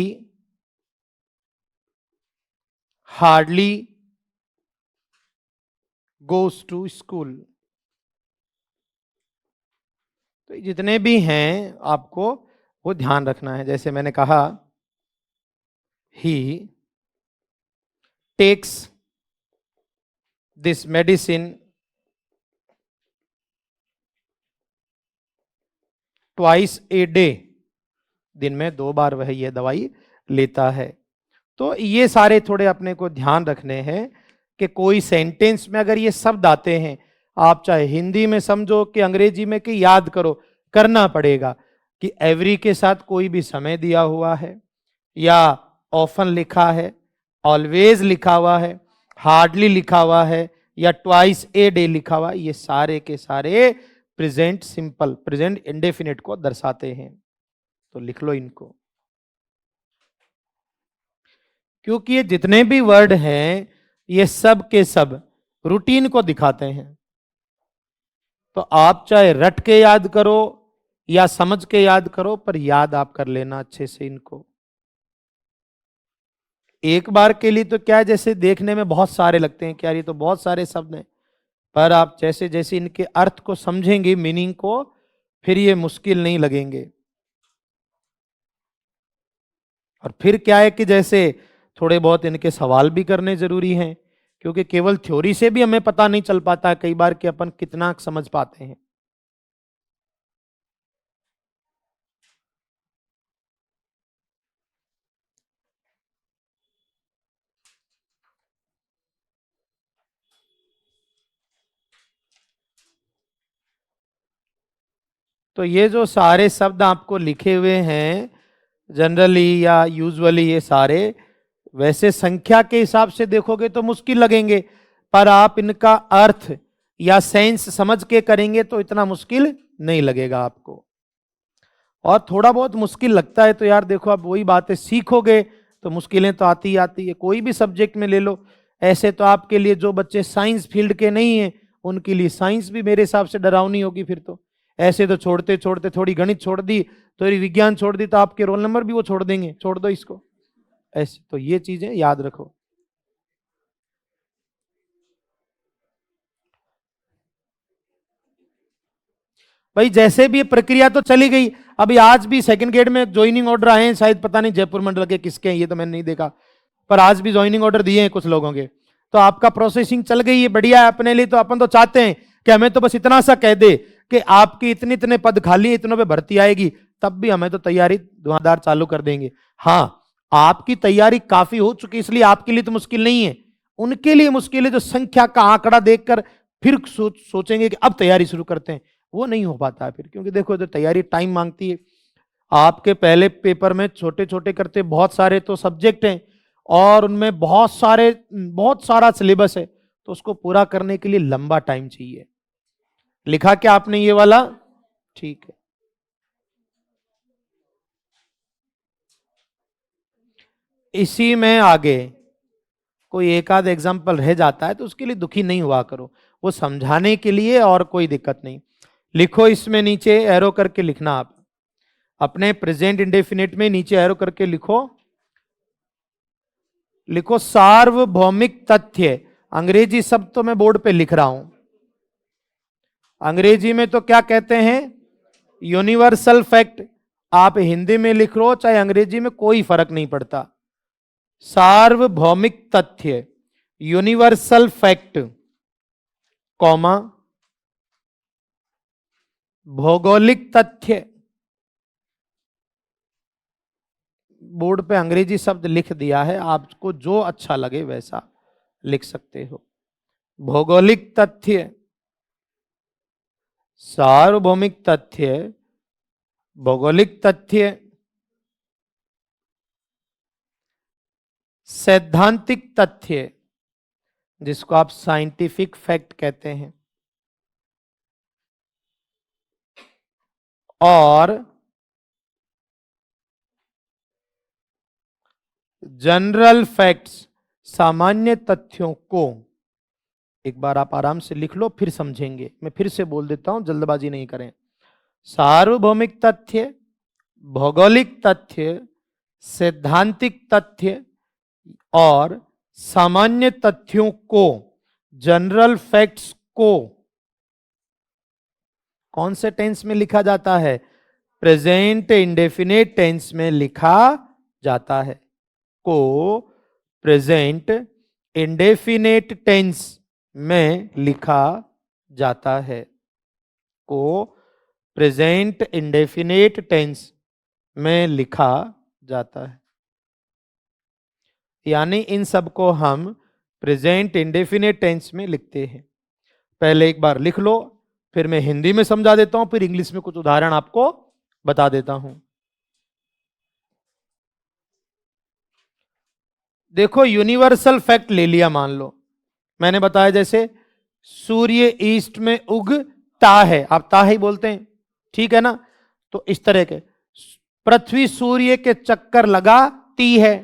hardly goes to school। तो जितने भी हैं आपको वो ध्यान रखना है। जैसे मैंने कहा he takes this medicine twice a day। दिन में 2 बार वह यह दवाई लेता है। तो ये सारे थोड़े अपने को ध्यान रखने हैं कि कोई सेंटेंस में अगर ये शब्द आते हैं, आप चाहे हिंदी में समझो कि अंग्रेजी में कि याद करो, करना पड़ेगा कि एवरी के साथ कोई भी समय दिया हुआ है या ऑफन लिखा है, ऑलवेज लिखा हुआ है, हार्डली लिखा हुआ है या ट्वाइस ए डे लिखा हुआ, ये सारे के सारे प्रेजेंट सिंपल, प्रेजेंट इंडेफिनिट को दर्शाते हैं। तो लिख लो इनको, क्योंकि ये जितने भी वर्ड हैं ये सब के सब रूटीन को दिखाते हैं। तो आप चाहे रट के याद करो या समझ के याद करो, पर याद आप कर लेना अच्छे से इनको। एक बार के लिए तो क्या, जैसे देखने में बहुत सारे लगते हैं, क्या ये तो बहुत सारे शब्द हैं, पर आप जैसे जैसे इनके अर्थ को समझेंगे, मीनिंग को, फिर ये मुश्किल नहीं लगेंगे। और फिर क्या है कि जैसे थोड़े बहुत इनके सवाल भी करने जरूरी हैं, क्योंकि केवल थ्योरी से भी हमें पता नहीं चल पाता कई बार कि अपन कितना समझ पाते हैं। तो ये जो सारे शब्द आपको लिखे हुए हैं जनरली या यूजुअली, ये सारे वैसे संख्या के हिसाब से देखोगे तो मुश्किल लगेंगे, पर आप इनका अर्थ या सेंस समझ के करेंगे तो इतना मुश्किल नहीं लगेगा आपको। और थोड़ा बहुत मुश्किल लगता है तो यार देखो, आप वही बातें सीखोगे तो मुश्किलें तो आती ही आती है। कोई भी सब्जेक्ट में ले लो, ऐसे तो आपके लिए जो बच्चे साइंस फील्ड के नहीं हैं उनके लिए साइंस भी मेरे हिसाब से डरावनी होगी फिर तो। ऐसे तो छोड़ते छोड़ते थोड़ी गणित छोड़ दी, थोड़ी विज्ञान छोड़ दी, तो आपके रोल नंबर भी वो छोड़ देंगे, छोड़ दो इसको। ऐसे तो ये चीजें याद रखो। भाई जैसे भी ये प्रक्रिया तो चली गई, अभी आज भी सेकंड ग्रेड में ज्वाइनिंग ऑर्डर आए हैं, शायद पता नहीं जयपुर मंडल के किसके हैं, ये तो मैंने नहीं देखा, पर आज भी ज्वाइनिंग ऑर्डर दिए हैं कुछ लोगों के। तो आपका प्रोसेसिंग चल गई है, बढ़िया है अपने लिए। तो अपन तो चाहते हैं कि हमें तो बस इतना सा कह दे कि आपकी इतने इतने पद खाली, इतनों पे भर्ती आएगी, तब भी हमें तो तैयारी धुआंधार चालू कर देंगे। हाँ, आपकी तैयारी काफी हो चुकी, इसलिए आपके लिए तो मुश्किल नहीं है, उनके लिए मुश्किल है जो संख्या का आंकड़ा देखकर फिर सोचेंगे कि अब तैयारी शुरू करते हैं, वो नहीं हो पाता है फिर, क्योंकि देखो तो तैयारी टाइम मांगती है। आपके पहले पेपर में छोटे छोटे करते बहुत सारे तो सब्जेक्ट हैं और उनमें बहुत सारा सिलेबस है, तो उसको पूरा करने के लिए लंबा टाइम चाहिए। लिखा क्या आपने ये वाला? ठीक है। इसी में आगे कोई एक आध एग्जाम्पल रह जाता है तो उसके लिए दुखी नहीं हुआ करो, वो समझाने के लिए, और कोई दिक्कत नहीं। लिखो इसमें नीचे एरो करके लिखना, आप अपने प्रेजेंट इंडेफिनिट में नीचे एरो करके लिखो। लिखो सार्वभौमिक तथ्य, अंग्रेजी शब्द तो मैं बोर्ड पे लिख रहा हूं, अंग्रेजी में तो क्या कहते हैं? Universal fact. आप हिंदी में लिख लो चाहे अंग्रेजी में, कोई फर्क नहीं पड़ता। सार्वभौमिक तथ्य, यूनिवर्सल फैक्ट, कॉमा, भौगोलिक तथ्य। बोर्ड पे अंग्रेजी शब्द लिख दिया है, आपको जो अच्छा लगे वैसा लिख सकते हो। भौगोलिक तथ्य, सार्वभौमिक तथ्य, भौगोलिक तथ्य, सैद्धांतिक तथ्य जिसको आप साइंटिफिक फैक्ट कहते हैं, और जनरल फैक्ट्स, सामान्य तथ्यों को। एक बार आप आराम से लिख लो, फिर समझेंगे। मैं फिर से बोल देता हूं, जल्दबाजी नहीं करें। सार्वभौमिक तथ्य, भौगोलिक तथ्य, सैद्धांतिक तथ्य और सामान्य तथ्यों को, जनरल फैक्ट्स को कौन से टेंस में लिखा जाता है? प्रेजेंट इंडेफिनिट टेंस में लिखा जाता है। को प्रेजेंट इंडेफिनिट टेंस में लिखा जाता है। को प्रेजेंट इंडेफिनिट टेंस में लिखा जाता है। यानी इन सब को हम प्रेजेंट इंडेफिनिट टेंस में लिखते हैं। पहले एक बार लिख लो, फिर मैं हिंदी में समझा देता हूं, फिर इंग्लिश में कुछ उदाहरण आपको बता देता हूं। देखो यूनिवर्सल फैक्ट ले लिया, मान लो मैंने बताया जैसे सूर्य ईस्ट में उगता है, आप ता ही बोलते हैं, ठीक है ना? तो इस तरह के पृथ्वी सूर्य के चक्कर लगाती है,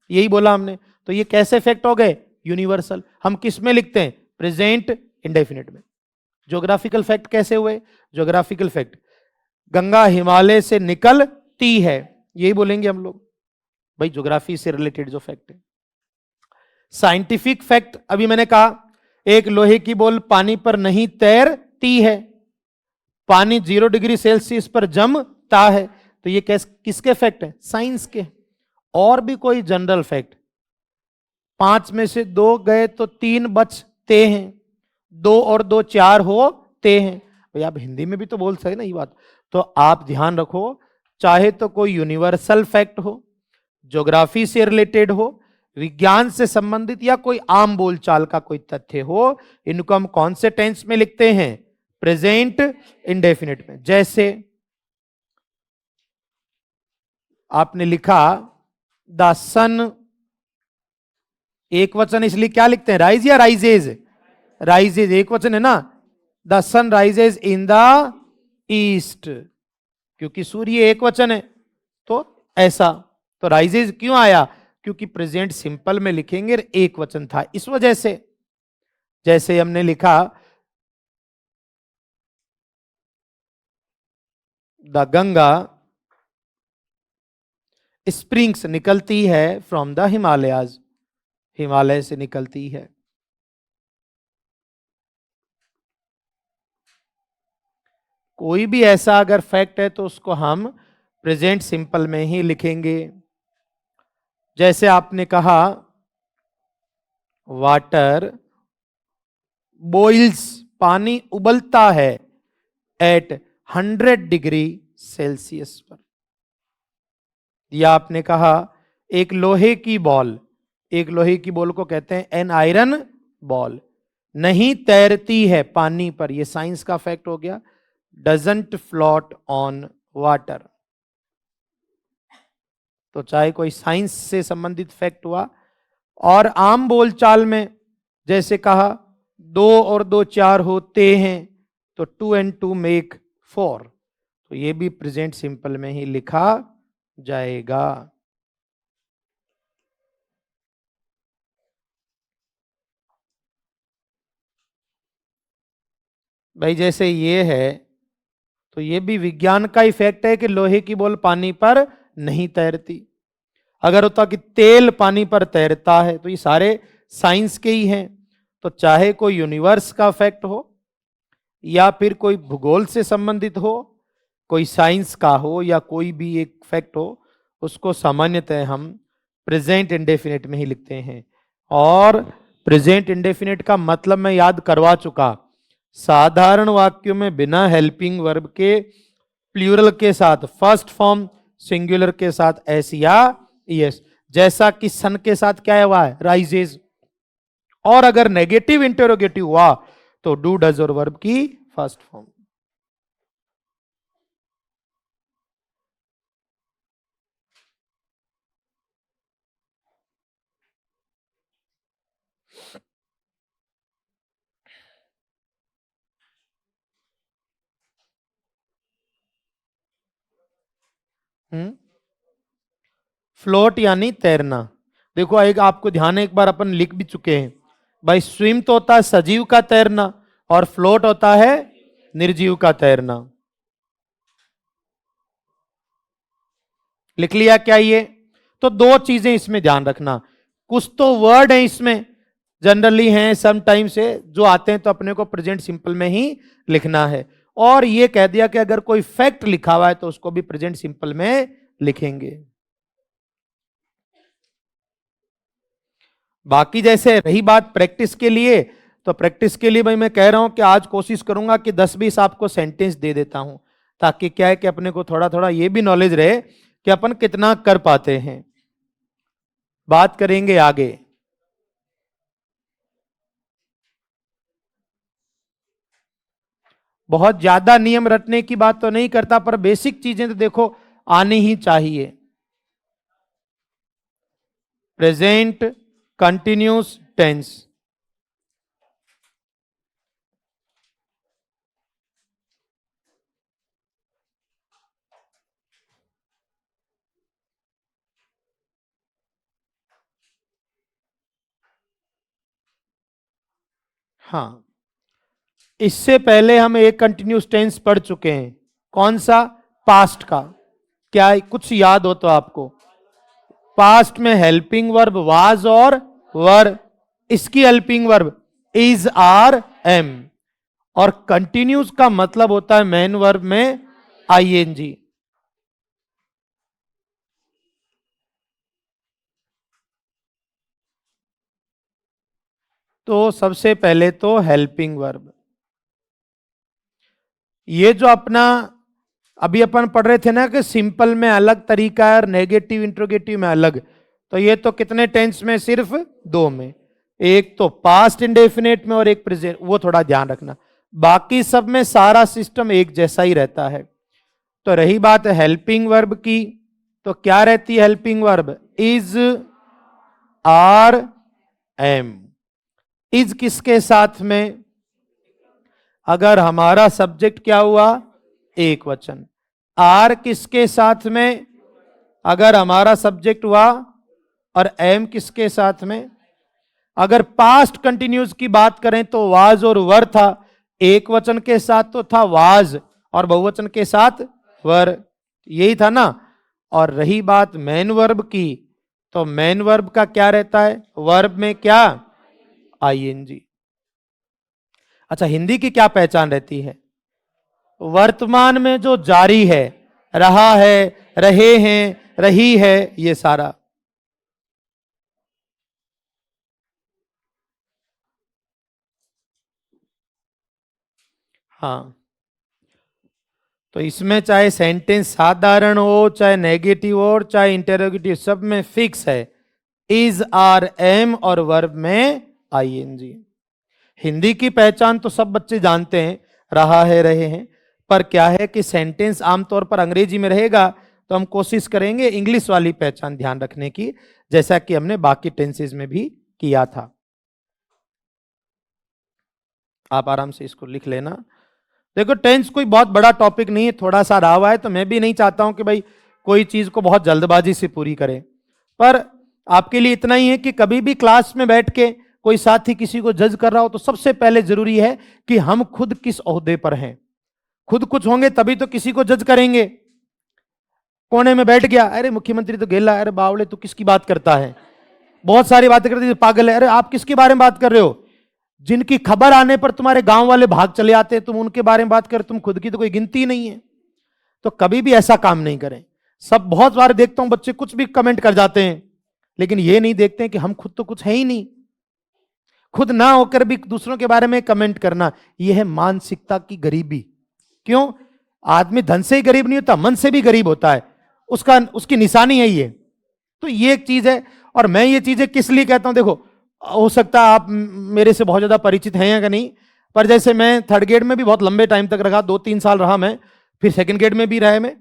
यही बोला हमने। तो ये कैसे फैक्ट हो गए? यूनिवर्सल। हम किस में लिखते हैं? प्रेजेंट इंडेफिनिट में। ज्योग्राफिकल फैक्ट कैसे हुए? ज्योग्राफिकल फैक्ट, गंगा हिमालय से निकलती है, यही बोलेंगे हम लोग भाई, ज्योग्राफी से रिलेटेड जो फैक्ट है। साइंटिफिक फैक्ट, अभी मैंने कहा एक लोहे की बॉल पानी पर नहीं तैरती है, पानी 0 डिग्री सेल्सियस पर जमता है। तो ये किसके फैक्ट है? साइंस के। और भी कोई जनरल फैक्ट, 5 में से 2 गए तो 3 बचते हैं, 2 और 2 4 होते हैं। भाई आप हिंदी में भी तो बोल सकते ना ये बात। तो आप ध्यान रखो, चाहे तो कोई यूनिवर्सल फैक्ट हो, ज्योग्राफी से रिलेटेड हो, विज्ञान से संबंधित, या कोई आम बोलचाल का कोई तथ्य हो, इनको हम कौन से टेंस में लिखते हैं? प्रेजेंट इंडेफिनिट में। जैसे आपने लिखा द सन, एक वचन, इसलिए क्या लिखते हैं? राइज या राइजेज? राइजेज, एक वचन है ना। The sun rises in the east, क्योंकि सूर्य एक वचन है तो ऐसा। तो राइजेज क्यों आया? क्योंकि प्रेजेंट सिंपल में लिखेंगे, एक वचन था, इस वजह से। जैसे हमने लिखा द गंगा स्प्रिंग्स, निकलती है फ्रॉम द हिमालयाज, हिमालय से निकलती है। कोई भी ऐसा अगर फैक्ट है तो उसको हम प्रेजेंट सिंपल में ही लिखेंगे। जैसे आपने कहा वाटर बॉइल्स, पानी उबलता है एट 100 डिग्री सेल्सियस पर। या आपने कहा एक लोहे की बॉल, एक लोहे की बॉल को कहते हैं एन आयरन बॉल, नहीं तैरती है पानी पर, ये साइंस का फैक्ट हो गया। डजंट फ्लोट ऑन वाटर, तो चाहे कोई साइंस से संबंधित फैक्ट हुआ। और आम बोलचाल में जैसे कहा 2 और 2 4 होते हैं, तो 2 and 2 make 4, तो ये भी प्रेजेंट सिंपल में ही लिखा जाएगा। भाई जैसे ये है, तो ये भी विज्ञान का इफेक्ट है कि लोहे की बॉल पानी पर नहीं तैरती। अगर होता कि तेल पानी पर तैरता है, तो ये सारे साइंस के ही हैं। तो चाहे कोई यूनिवर्स का फैक्ट हो या फिर कोई भूगोल से संबंधित हो, कोई साइंस का हो या कोई भी एक फैक्ट हो, उसको सामान्यतः हम प्रेजेंट इंडेफिनिट में ही लिखते हैं। और प्रेजेंट इंडेफिनिट का मतलब मैं याद करवा चुका, साधारण वाक्यों में बिना हेल्पिंग वर्ब के प्लूरल के साथ फर्स्ट फॉर्म सिंगुलर के साथ एस या यस, जैसा कि सन के साथ क्या हुआ है, राइजेज। और अगर नेगेटिव इंटरोगेटिव हुआ तो डू डज और वर्ब की फर्स्ट फॉर्म। फ्लोट यानी तैरना। देखो एक आपको ध्यान है, एक बार अपन लिख भी चुके हैं भाई, स्विम तो होता है सजीव का तैरना और फ्लोट होता है निर्जीव का तैरना। लिख लिया क्या ये? तो दो चीजें इसमें ध्यान रखना, कुछ तो वर्ड है इसमें जनरली हैं, समटाइम्स से जो आते हैं, तो अपने को प्रेजेंट सिंपल में ही लिखना है। और ये कह दिया कि अगर कोई फैक्ट लिखा हुआ है तो उसको भी प्रेजेंट सिंपल में लिखेंगे। बाकी जैसे रही बात प्रैक्टिस के लिए, तो प्रैक्टिस के लिए भाई मैं कह रहा हूं कि आज कोशिश करूंगा कि 10-20 आपको सेंटेंस दे देता हूं, ताकि क्या है कि अपने को थोड़ा थोड़ा ये भी नॉलेज रहे कि अपन कितना कर पाते हैं। बात करेंगे आगे। बहुत ज्यादा नियम रटने की बात तो नहीं करता, पर बेसिक चीजें तो देखो आनी ही चाहिए। प्रेजेंट कंटिन्यूस टेंस, हाँ इससे पहले हम एक कंटिन्यूस टेंस पढ़ चुके हैं, कौन सा? पास्ट का। क्या कुछ याद हो तो आपको? पास्ट में हेल्पिंग वर्ब वाज और वर, इसकी helping verb is are am, और कंटिन्यूस का मतलब होता है मेन वर्ब में आईएनजी। तो सबसे पहले तो हेल्पिंग वर्ब, ये जो अपना अभी अपन पढ़ रहे थे ना कि सिंपल में अलग तरीका है और नेगेटिव इंट्रोगेटिव में अलग, तो ये तो कितने टेंस में? सिर्फ दो में, एक तो पास्ट इंडेफिनेट में और एक प्रेजेंट, वो थोड़ा ध्यान रखना। बाकी सब में सारा सिस्टम एक जैसा ही रहता है। तो रही बात हेल्पिंग वर्ब की, तो क्या रहती है helping verb? Is are am. Is किसके साथ में? अगर हमारा सब्जेक्ट क्या हुआ? एक वचन। आर किसके साथ में? अगर हमारा सब्जेक्ट हुआ। और एम किसके साथ में? अगर पास्ट कंटिन्यूस की बात करें तो वाज और वर था, एक वचन के साथ तो था वाज और बहुवचन के साथ वर, यही था ना। और रही बात मेन वर्ब की, तो मेन वर्ब का क्या रहता है? वर्ब में क्या? आईएनजी। अच्छा हिंदी की क्या पहचान रहती है? वर्तमान में जो जारी है, रहा है, रहे हैं, रही है, ये सारा। हाँ तो इसमें चाहे सेंटेंस साधारण हो, चाहे नेगेटिव हो, चाहे इंटेरोगेटिव, सब में फिक्स है इज आर एम और वर्ब में आईएनजी। हिंदी की पहचान तो सब बच्चे जानते हैं, रहा है, रहे हैं, पर क्या है कि सेंटेंस आमतौर पर अंग्रेजी में रहेगा, तो हम कोशिश करेंगे इंग्लिश वाली पहचान ध्यान रखने की, जैसा कि हमने बाकी टेंसेस में भी किया था। आप आराम से इसको लिख लेना। देखो टेंस कोई बहुत बड़ा टॉपिक नहीं है, थोड़ा सा रहा हुआ है, तो मैं भी नहीं चाहता हूं कि भाई कोई चीज को बहुत जल्दबाजी से पूरी करें, पर आपके लिए इतना ही है कि कभी भी क्लास में बैठ के कोई साथी किसी को जज कर रहा हो, तो सबसे पहले जरूरी है कि हम खुद किस ओहदे पर हैं। खुद कुछ होंगे तभी तो किसी को जज करेंगे। कोने में बैठ गया, अरे मुख्यमंत्री तो गेला, अरे बावले तू किसकी बात करता है, बहुत सारी बातें करते हैं, पागल है, अरे आप किसके बारे में बात कर रहे हो। जिनकी खबर आने पर तुम्हारे गांव वाले भाग चले आते हैं, तुम उनके बारे में बात कर, तुम खुद की तो कोई गिनती नहीं है। तो कभी भी ऐसा काम नहीं करें। सब बहुत बार देखता हूं बच्चे कुछ भी कमेंट कर जाते हैं, लेकिन ये नहीं देखते हैं कि हम खुद तो कुछ है ही नहीं। खुद ना होकर भी दूसरों के बारे में कमेंट करना, यह है मानसिकता की गरीबी। क्यों? आदमी धन से ही गरीब नहीं होता, मन से भी गरीब होता है, उसकी निशानी है ये। तो ये एक चीज है। और मैं ये चीजें किस लिए कहता हूं, देखो हो सकता है आप मेरे से बहुत ज्यादा परिचित हैं या नहीं, पर जैसे मैं थर्ड ग्रेड में भी बहुत लंबे टाइम तक रहा, 2-3 साल रहा मैं, फिर सेकंड ग्रेड में भी रहे मैं,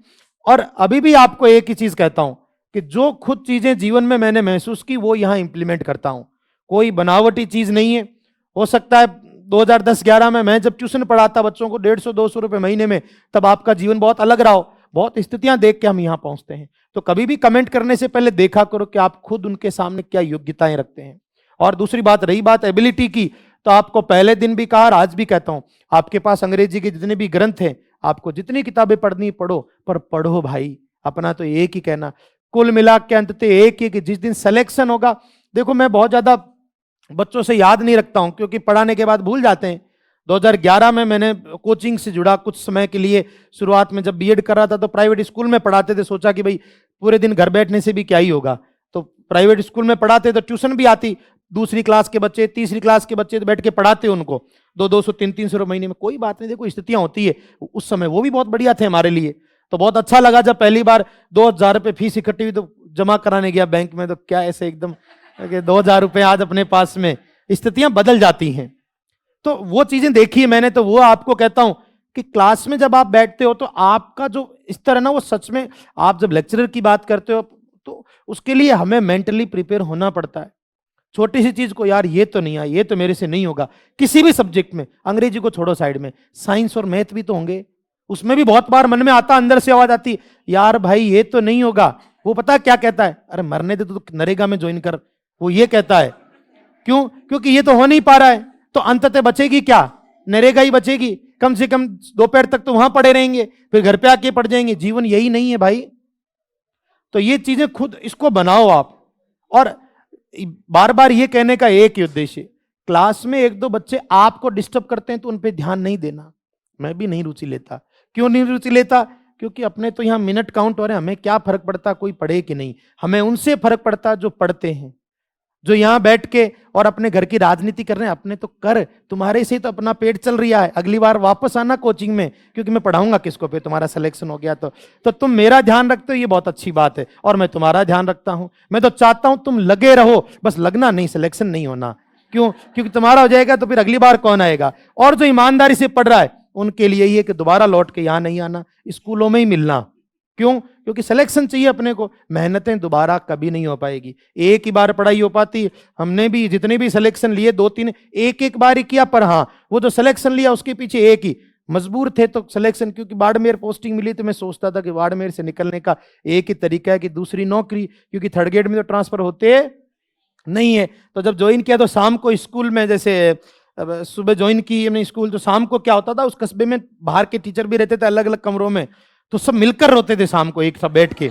और अभी भी आपको एक ही चीज कहता हूं कि जो खुद चीजें जीवन में मैंने महसूस की वो यहां इंप्लीमेंट करता हूं। कोई बनावटी चीज नहीं है। हो सकता है 2010-11 में मैं जब ट्यूशन पढ़ाता बच्चों को 150-200 रुपए महीने में, तब आपका जीवन बहुत अलग रहा हो। बहुत स्थितियां देख के हम यहां पहुंचते हैं। तो कभी भी कमेंट करने से पहले देखा करो कि आप खुद उनके सामने क्या योग्यताएं रखते हैं। और दूसरी बात, रही बात एबिलिटी की, तो आपको पहले दिन भी कहा और आज भी कहता हूं, आपके पास अंग्रेजी के जितने भी ग्रंथ हैं, आपको जितनी किताबें पढ़नी पढ़ो, पर पढ़ो भाई। अपना तो एक ही कहना, कुल मिला के अंत एक ही कि जिस दिन सिलेक्शन होगा, देखो मैं बहुत ज्यादा बच्चों से याद नहीं रखता हूं क्योंकि पढ़ाने के बाद भूल जाते हैं। 2011 में मैंने कोचिंग से जुड़ा कुछ समय के लिए, शुरुआत में जब बीएड कर रहा था तो प्राइवेट स्कूल में पढ़ाते थे, सोचा कि भाई पूरे दिन घर बैठने से भी क्या ही होगा, तो प्राइवेट स्कूल में पढ़ाते तो ट्यूशन भी आती, दूसरी क्लास के बच्चे, तीसरी क्लास के बच्चे तो बैठ के पढ़ाते उनको 200, 300 रुपये महीने में। कोई बात नहीं, देखो स्थितियां होती है, उस समय वो भी बहुत बढ़िया थे हमारे लिए। तो बहुत अच्छा लगा जब पहली बार 2000 रुपये फीस इकट्ठी हुई, तो जमा कराने गया बैंक में, तो क्या ऐसे एकदम 2000 रुपये आज अपने पास में, स्थितियां बदल जाती हैं। तो वो चीजें देखी है मैंने, तो वो आपको कहता हूं कि क्लास में जब आप बैठते हो तो आपका जो स्तर है ना, वो सच में, आप जब लेक्चरर की बात करते हो तो उसके लिए हमें मेंटली प्रिपेयर होना पड़ता है। छोटी सी चीज को, यार ये तो नहीं आया, ये तो मेरे से नहीं होगा, किसी भी सब्जेक्ट में, अंग्रेजी को छोड़ो साइड में, साइंस और मैथ भी तो होंगे, उसमें भी बहुत बार मन में आता, अंदर से आवाज आती, यार भाई ये तो नहीं होगा। वो पता क्या कहता है, अरे मरने दे तो नरेगा में ज्वाइन कर, वो ये कहता है। क्यों? क्योंकि ये तो हो नहीं पा रहा है, तो अंततः बचेगी क्या? नरेगा ही बचेगी। कम से कम दोपहर तक तो वहां पड़े रहेंगे, फिर घर पे आके पड़ जाएंगे। जीवन यही नहीं है भाई। तो ये चीजें खुद इसको बनाओ आप। और बार बार ये कहने का एक ही उद्देश्य, क्लास में 1-2 बच्चे आपको डिस्टर्ब करते हैं तो उन पे ध्यान नहीं देना। मैं भी नहीं रुचि लेता। क्यों नहीं रुचि लेता? क्योंकि अपने तो यहां मिनट काउंट हो रहे हैं, हमें क्या फर्क पड़ता कोई पढ़े कि नहीं। हमें उनसे फर्क पड़ता जो पढ़ते हैं, जो यहां बैठ के और अपने घर की राजनीति कर रहे हैं। अपने तो कर, तुम्हारे से तो अपना पेट चल रहा है। अगली बार वापस आना कोचिंग में, क्योंकि मैं पढ़ाऊंगा किसको पे, तुम्हारा सिलेक्शन हो गया तो तुम मेरा ध्यान रखते हो, ये बहुत अच्छी बात है, और मैं तुम्हारा ध्यान रखता हूं। मैं तो चाहता हूं तुम लगे रहो, बस लगना नहीं, सिलेक्शन नहीं होना। क्यों? क्योंकि तुम्हारा हो जाएगा तो फिर अगली बार कौन आएगा। और जो ईमानदारी से पढ़ रहा है उनके लिए ये कि दोबारा लौट के यहां नहीं आना, स्कूलों में ही मिलना। क्यों? क्योंकि सिलेक्शन चाहिए अपने को, मेहनतें दोबारा कभी नहीं हो पाएगी। एक ही बार पढ़ाई हो पाती। हमने भी जितने भी सिलेक्शन लिए 2-3 एक बार ही किया, पर हाँ वो जो सिलेक्शन लिया उसके पीछे एक ही, मजबूर थे तो सिलेक्शन। क्योंकि बाड़मेर पोस्टिंग मिली तो मैं सोचता था कि बाड़मेर से निकलने का एक ही तरीका है कि दूसरी नौकरी, क्योंकि थर्ड ग्रेड में तो ट्रांसफर होते नहीं है। तो जब ज्वाइन किया तो शाम को स्कूल में, जैसे सुबह ज्वाइन की हमने स्कूल, तो शाम को क्या होता था, उस कस्बे में बाहर के टीचर भी रहते थे अलग अलग कमरों में, तो सब मिलकर रोते थे शाम को एक साथ बैठ के।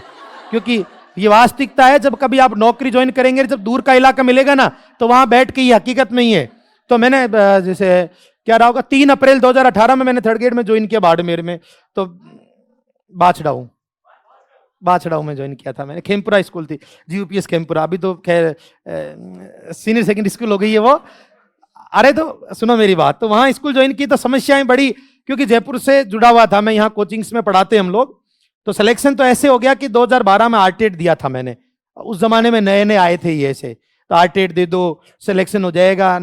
क्योंकि ये वास्तविकता है, जब कभी आप नौकरी ज्वाइन करेंगे, जब दूर का इलाका मिलेगा ना, तो वहां बैठ के ये हकीकत में ही है। तो मैंने जैसे क्या रहा होगा, 3 अप्रैल 2018 में मैंने थर्ड ग्रेड में ज्वाइन किया बाड़मेर में, तो बाछड़ाऊ में ज्वाइन किया था मैंने। खेमपुरा स्कूल थी, जीयूपीएस खेमपुरा, अभी तो खैर सीनियर सेकेंडरी स्कूल हो गई है वो। अरे तो सुनो मेरी बात, तो वहां स्कूल ज्वाइन की तो समस्याएं बड़ी, क्योंकि जयपुर से जुड़ा हुआ था मैं, यहाँ कोचिंग्स में पढ़ाते हम लोग। तो सिलेक्शन तो ऐसे हो गया कि 2012 में आरटेट दिया था मैंने। उस जमाने में नए नए आए थे ये ऐसे, तो आरटेट दे दो सिलेक्शन हो जाएगा,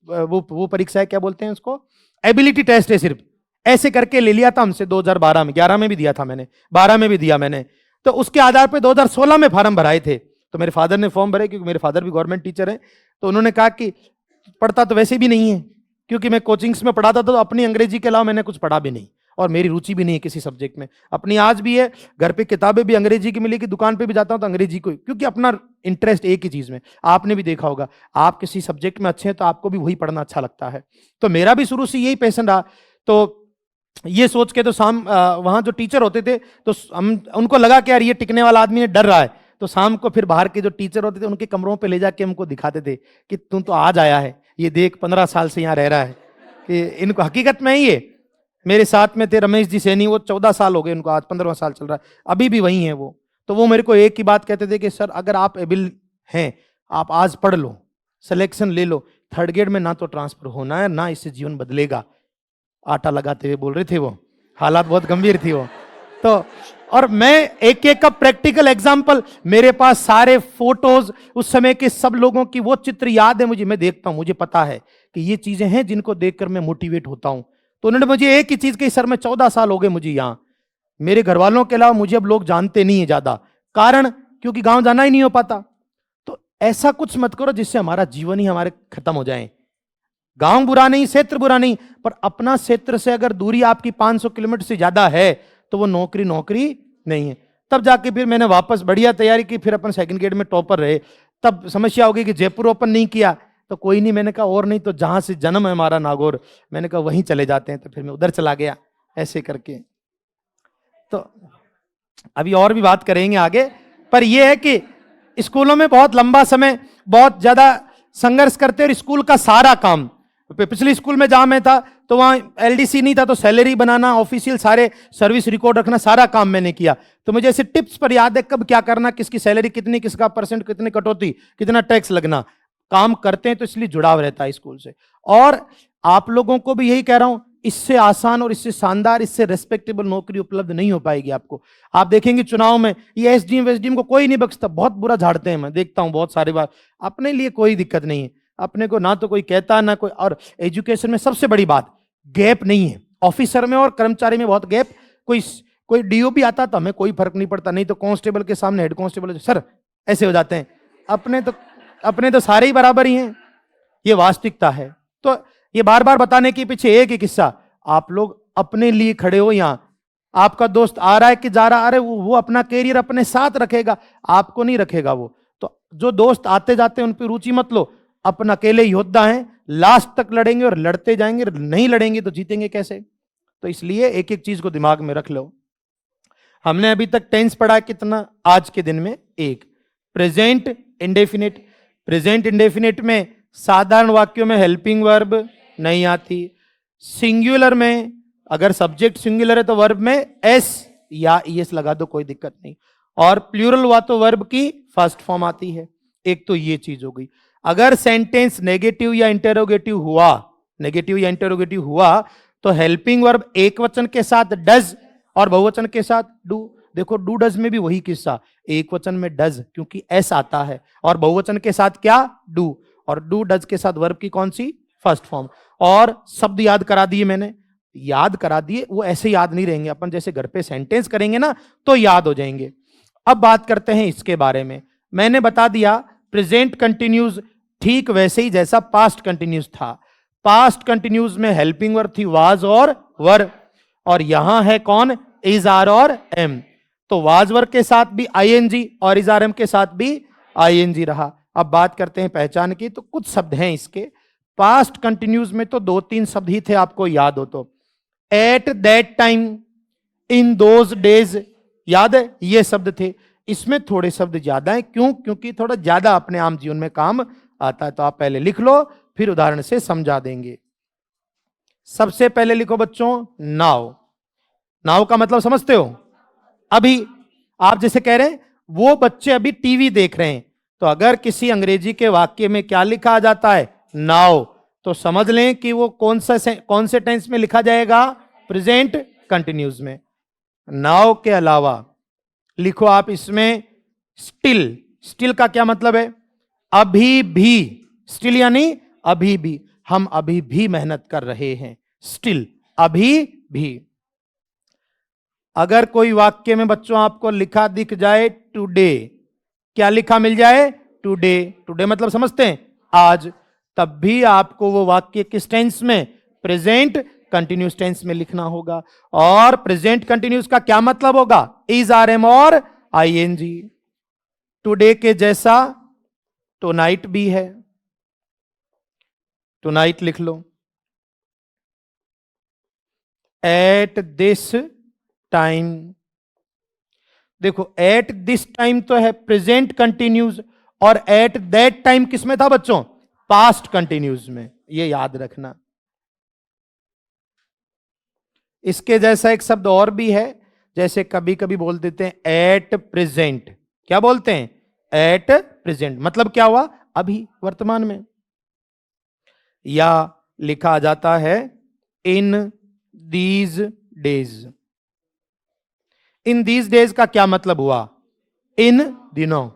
वो परीक्षा है, क्या बोलते हैं उसको, एबिलिटी टेस्ट है, सिर्फ ऐसे करके ले लिया था हमसे 2012 में, 11 में भी दिया था मैंने, 12 में भी दिया मैंने। तो उसके आधार पे 2016 में फॉर्म भराए थे। तो मेरे फादर ने फॉर्म भरे, क्योंकि मेरे फादर भी गवर्नमेंट टीचर हैं। तो उन्होंने कहा कि पढ़ता तो वैसे भी नहीं है, क्योंकि मैं कोचिंग्स में पढ़ाता था, तो अपनी अंग्रेजी के अलावा मैंने कुछ पढ़ा भी नहीं, और मेरी रुचि भी नहीं है किसी सब्जेक्ट में। अपनी आज भी है, घर पे किताबें भी अंग्रेजी की मिलेगी, दुकान पे भी जाता हूं तो अंग्रेजी को, क्योंकि अपना इंटरेस्ट एक ही चीज में। आपने भी देखा होगा, आप किसी सब्जेक्ट में अच्छे हैं तो आपको भी वही पढ़ना अच्छा लगता है। तो मेरा भी शुरू से यही पैशन रहा। तो ये सोच के तो शाम वहां जो टीचर होते थे, तो हम उनको लगा कि यार ये टिकने वाला आदमी डर रहा है, तो शाम को फिर बाहर के जो टीचर होते थे उनके कमरों पे ले जाके हमको दिखाते थे कि तुम तो आज आया है, ये देख 15 साल से यहाँ रह रहा है, कि इनको हकीकत में ही है। मेरे साथ में थे रमेश जी सैनी, वो 14 साल हो गए उनको, आज 15वां साल चल रहा है, अभी भी वही है वो। तो वो मेरे को एक ही बात कहते थे कि सर अगर आप एबिल हैं, आप आज पढ़ लो, सिलेक्शन ले लो, थर्ड ग्रेड में ना तो ट्रांसफर होना है, ना इससे जीवन बदलेगा। आटा लगाते हुए बोल रहे थे वो, हालात बहुत गंभीर थी वो। तो और मैं एक एक का प्रैक्टिकल एग्जाम्पल, मेरे पास सारे फोटोज उस समय के सब लोगों की वो चित्र याद है मुझे, मैं देखता हूं, मुझे पता है कि ये चीजें हैं जिनको देखकर मैं मोटिवेट होता हूं। तो उन्होंने मुझे एक ही चीज कही, सर मैं 14 साल हो गए मुझे यहाँ, मेरे घर वालों के अलावा मुझे अब लोग जानते नहीं है ज्यादा, कारण क्योंकि गांव जाना ही नहीं हो पाता। तो ऐसा कुछ मत करो जिससे हमारा जीवन ही हमारे खत्म हो जाए। गांव बुरा नहीं, क्षेत्र बुरा नहीं, पर अपना क्षेत्र से अगर दूरी आपकी 500 किलोमीटर से ज्यादा है तो वो नौकरी नहीं है। तब जाके फिर मैंने वापस बढ़िया तैयारी की, फिर अपन सेकंड ग्रेड में टॉपर रहे। तब समस्या होगी कि जयपुर ओपन नहीं किया, तो कोई नहीं, मैंने कहा और नहीं तो जहां से जन्म है हमारा नागौर, मैंने कहा वहीं चले जाते हैं। तो फिर मैं उधर चला गया ऐसे करके। तो अभी और भी बात करेंगे आगे, पर यह है कि स्कूलों में बहुत लंबा समय बहुत ज्यादा संघर्ष करते, और स्कूल का सारा काम, पिछले स्कूल में जहां मैं था तो वहां एलडीसी नहीं था, तो सैलरी बनाना, ऑफिशियल सारे सर्विस रिकॉर्ड रखना, सारा काम मैंने किया। तो मुझे ऐसे टिप्स पर याद है कब क्या करना, किसकी सैलरी कितनी, किसका परसेंट कितनी कटौती, कितना टैक्स लगना। काम करते हैं तो इसलिए जुड़ाव रहता है स्कूल से। और आप लोगों को भी यही कह रहा हूं, इससे आसान और इससे शानदार, इससे रेस्पेक्टेबल नौकरी उपलब्ध नहीं हो पाएगी आपको। आप देखेंगे चुनाव में ये एसडीएम वेसडीएम को कोई नहीं बख्शता, बहुत बुरा झाड़ते हैं, मैं देखता हूं बहुत सारी बार। अपने लिए कोई दिक्कत नहीं है, अपने को ना तो कोई कहता ना कोई। और एजुकेशन में सबसे बड़ी बात, गैप नहीं है ऑफिसर में और कर्मचारी में, बहुत गैप। कोई डीओ भी आता तो हमें कोई फर्क नहीं पड़ता, नहीं तो कांस्टेबल के सामने हेड कांस्टेबल सर ऐसे हो जाते हैं। अपने तो सारे ही बराबर ही हैं, ये वास्तविकता है। तो ये बार बार बताने के पीछे एक ही किस्सा, आप लोग अपने लिए खड़े हो। यहां आपका दोस्त आ रहा है कि जा रहा, अरे वो अपना कैरियर अपने साथ रखेगा, आपको नहीं रखेगा वो। तो जो दोस्त आते जाते हैं उन पर रुचि मत लो, अपन अकेले योद्धा हैं, लास्ट तक लड़ेंगे और लड़ते जाएंगे, नहीं लड़ेंगे तो जीतेंगे कैसे। तो इसलिए एक एक चीज को दिमाग में रख लो। हमने अभी तक टेंस पढ़ा कितना आज के दिन में, एक प्रेजेंट इंडेफिनिट। प्रेजेंट इंडेफिनिट में साधारण वाक्यों में हेल्पिंग वर्ब नहीं आती। सिंगुलर में अगर सब्जेक्ट सिंगुलर है तो वर्ब में एस या ईएस लगा दो, कोई दिक्कत नहीं। और प्लूरल हुआ तो वर्ब की फर्स्ट फॉर्म आती है। एक तो ये चीज हो गई। अगर सेंटेंस नेगेटिव या इंटेरोगेटिव हुआ तो हेल्पिंग वर्ब एक वचन के साथ डज और बहुवचन के साथ डू। देखो डू डज में भी वही किस्सा, एक वचन में डज क्योंकि एस आता है, और बहुवचन के साथ क्या, डू। और डू डज के साथ वर्ब की कौन सी, फर्स्ट फॉर्म। और शब्द याद करा दिए मैंने, याद करा दिए, वो ऐसे याद नहीं रहेंगे, अपन जैसे घर पे सेंटेंस करेंगे ना तो याद हो जाएंगे। अब बात करते हैं इसके बारे में। मैंने बता दिया प्रेजेंट कंटिन्यूज ठीक वैसे ही जैसा पास्ट कंटिन्यूज था। पास्ट कंटिन्यूज में हेल्पिंग वर्ब थी वाज और वर, और यहां है कौन, इज, आर और एम। तो वाज वर्ब के साथ भी आईएनजी और इज आर एम के साथ भी आईएनजी रहा। अब बात करते हैं पहचान की। तो कुछ शब्द हैं इसके। पास्ट कंटिन्यूज में तो 2-3 शब्द ही थे, आपको याद हो तो। At that time, in those days, याद है, ये शब्द थे। इसमें थोड़े शब्द ज्यादा हैं, क्यों, क्योंकि थोड़ा ज्यादा अपने आम जीवन में काम आता है। तो आप पहले लिख लो, फिर उदाहरण से समझा देंगे। सबसे पहले लिखो बच्चों नाउ। नाउ का मतलब समझते हो? अभी आप जैसे कह रहे हैं वो बच्चे अभी टीवी देख रहे हैं, तो अगर किसी अंग्रेजी के वाक्य में क्या लिखा जाता है, नाउ, तो समझ लें कि वो कौन से टेंस में लिखा जाएगा, प्रेजेंट कंटिन्यूज में। नाउ के अलावा लिखो आप इसमें स्टिल। स्टिल का क्या मतलब है, अभी भी। स्टिल यानी अभी भी। हम अभी भी मेहनत कर रहे हैं, स्टिल, अभी भी। अगर कोई वाक्य में बच्चों आपको लिखा दिख जाए टुडे, क्या लिखा मिल जाए? टुडे। टुडे मतलब समझते हैं? आज। तब भी आपको वो वाक्य किस टेंस में? प्रेजेंट कंटिन्यूस टेंस में लिखना होगा। और प्रेजेंट कंटिन्यूस का क्या मतलब होगा? इज, आर, एम और आईएनजी। टुडे के जैसा टुनाइट भी है, टुनाइट लिख लो। एट दिस टाइम, देखो एट दिस टाइम तो है प्रेजेंट कंटिन्यूस, और एट दैट टाइम किसमें था बच्चों? पास्ट कंटिन्यूस में, ये याद रखना। इसके जैसा एक शब्द और भी है, जैसे कभी कभी बोल देते हैं एट प्रेजेंट। क्या बोलते हैं? एट प्रेजेंट, मतलब क्या हुआ? अभी, वर्तमान में। या लिखा जाता है in these days. In these days का क्या मतलब हुआ? इन दिनों।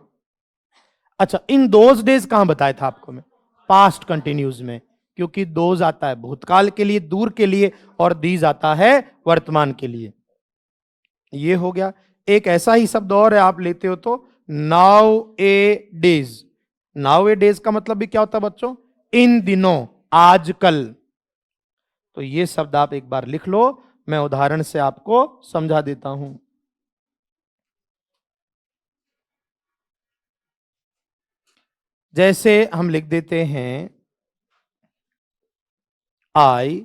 अच्छा, इन दोज डेज कहां बताया था आपको मैं? पास्ट कंटिन्यूज में, क्योंकि दोज आता है भूतकाल के लिए, दूर के लिए, और दीज आता है वर्तमान के लिए। ये हो गया। एक ऐसा ही शब्द और है, आप लेते हो तो now a days. Now a days का मतलब भी क्या होता है बच्चों? इन दिनों, आजकल। तो ये शब्द आप एक बार लिख लो, मैं उदाहरण से आपको समझा देता हूं। जैसे हम लिख देते हैं I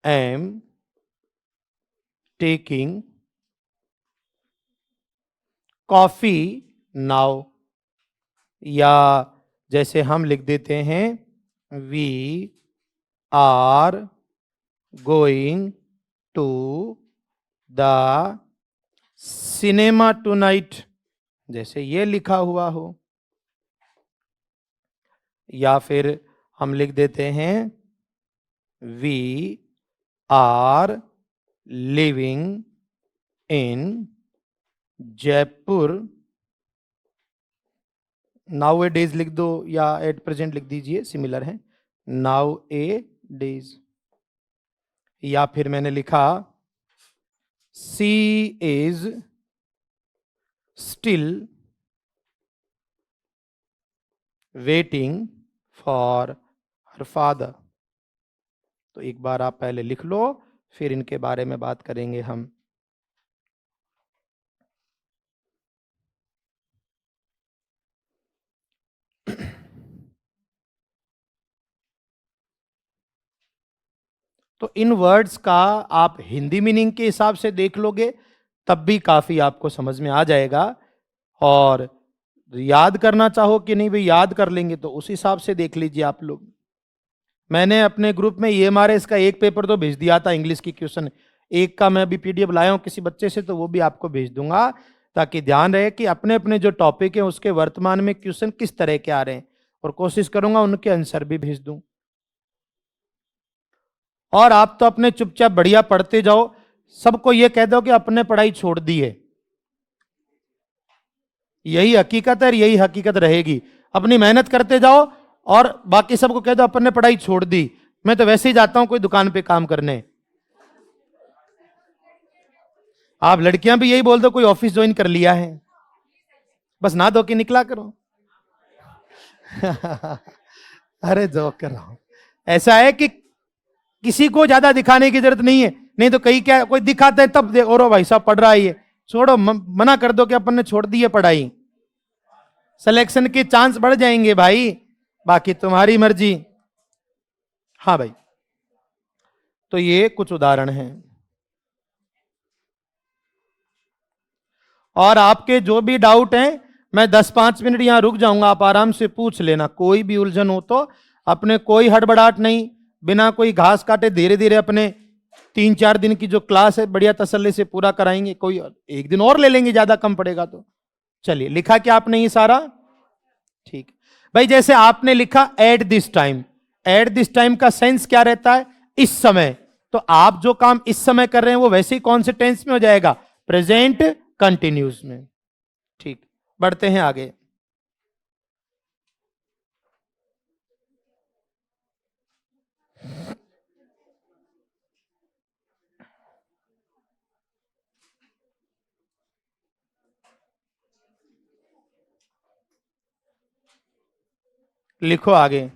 am taking coffee now, या जैसे हम लिख देते हैं we are going to the cinema tonight, जैसे ये लिखा हुआ हो। या फिर हम लिख देते हैं we are living in Jaipur now a days लिख दो, या एट प्रेजेंट लिख दीजिए, सिमिलर है, नाउ ए डेज। या फिर मैंने लिखा she is still waiting for her father. तो एक बार आप पहले लिख लो, फिर इनके बारे में बात करेंगे हम। तो इन वर्ड्स का आप हिंदी मीनिंग के हिसाब से देख लोगे, तब भी काफी आपको समझ में आ जाएगा। और याद करना चाहो कि नहीं भाई याद कर लेंगे, तो उस हिसाब से देख लीजिए आप लोग। मैंने अपने ग्रुप में EMRS का एक पेपर तो भेज दिया था, इंग्लिश की क्वेश्चन एक का मैं अभी PDF लाया हूं किसी बच्चे से, तो वो भी आपको भेज दूंगा, ताकि ध्यान रहे कि अपने अपने जो टॉपिक है उसके वर्तमान में क्वेश्चन किस तरह के आ रहे हैं, और कोशिश करूंगा उनके आंसर भी भेज दूं। और आप तो अपने चुपचाप बढ़िया पढ़ते जाओ, सबको ये कह दो कि अपने पढ़ाई छोड़ दी है, यही हकीकत है, यही हकीकत रहेगी। अपनी मेहनत करते जाओ, और बाकी सबको कह दो अपन ने पढ़ाई छोड़ दी। मैं तो वैसे ही जाता हूं कोई दुकान पे काम करने, आप लड़कियां भी यही बोल दो कोई ऑफिस ज्वाइन कर लिया है, बस ना धो के निकला करो। अरे जो कर रहा हूं, ऐसा है कि किसी को ज्यादा दिखाने की जरूरत नहीं है, नहीं तो कहीं क्या कोई दिखाता है तब और भाई साहब पढ़ रहा है ये, छोड़ो, मना कर दो कि अपन ने छोड़ दी है पढ़ाई, सिलेक्शन के चांस बढ़ जाएंगे भाई, बाकी तुम्हारी मर्जी। हाँ भाई, तो ये कुछ उदाहरण हैं। और आपके जो भी डाउट हैं, मैं 10-5 मिनट यहां रुक जाऊंगा, आप आराम से पूछ लेना, कोई भी उलझन हो तो। अपने कोई हड़बड़ाहट नहीं, बिना कोई घास काटे धीरे धीरे अपने 3-4 दिन की जो क्लास है बढ़िया तसल्ली से पूरा कराएंगे, कोई एक दिन और ले लेंगे, ज्यादा कम पड़ेगा तो। चलिए, लिखा क्या आपने ये सारा? ठीक भाई, जैसे आपने लिखा at this time, at this time का सेंस क्या रहता है? इस समय। तो आप जो काम इस समय कर रहे हैं वो वैसे ही कौन से टेंस में हो जाएगा? प्रेजेंट कंटिन्यूस में। ठीक, बढ़ते हैं आगे। लिखो आगे।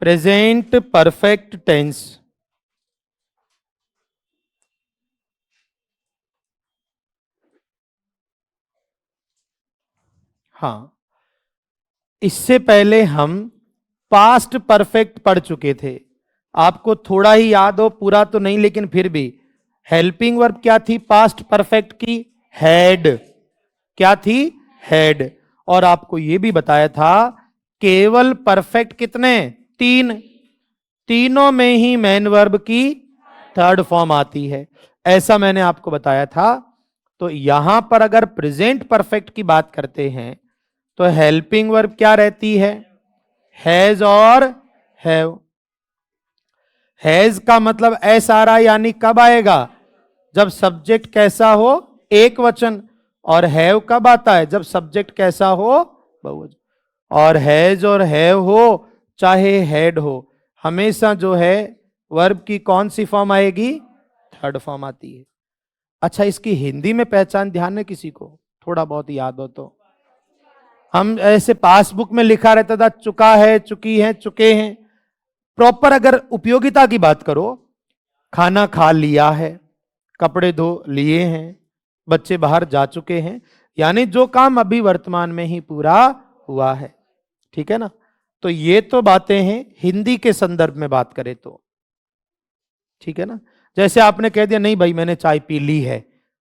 Present perfect tense. हाँ, इससे पहले हम पास्ट परफेक्ट पढ़ चुके थे। आपको थोड़ा ही याद हो, पूरा तो नहीं, लेकिन फिर भी हेल्पिंग वर्ब क्या थी पास्ट परफेक्ट की? हैड। क्या थी? हैड। और आपको यह भी बताया था केवल परफेक्ट कितने? तीन। तीनों में ही मेन वर्ब की थर्ड फॉर्म आती है, ऐसा मैंने आपको बताया था। तो यहां पर अगर प्रेजेंट परफेक्ट की बात करते हैं तो हेल्पिंग वर्ब क्या रहती है? हैज और हैव। हैज का मतलब एस आ रहा है, यानी कब आएगा? जब सब्जेक्ट कैसा हो? एक वचन। और हैव कब आता है? जब सब्जेक्ट कैसा हो? बहुवचन। और हैज और हैव हो चाहे हैड हो, हमेशा जो है वर्ब की कौन सी फॉर्म आएगी? थर्ड फॉर्म आती है। अच्छा, इसकी हिंदी में पहचान ध्यान है किसी को? थोड़ा बहुत याद हो तो। हम ऐसे पासबुक में लिखा रहता था चुका है, चुकी है, चुके हैं। प्रॉपर अगर उपयोगिता की बात करो, खाना खा लिया है, कपड़े धो लिए हैं, बच्चे बाहर जा चुके हैं, यानी जो काम अभी वर्तमान में ही पूरा हुआ है। ठीक है ना? तो ये तो बातें हैं हिंदी के संदर्भ में बात करें तो। ठीक है ना? जैसे आपने कह दिया नहीं भाई मैंने चाय पी ली है,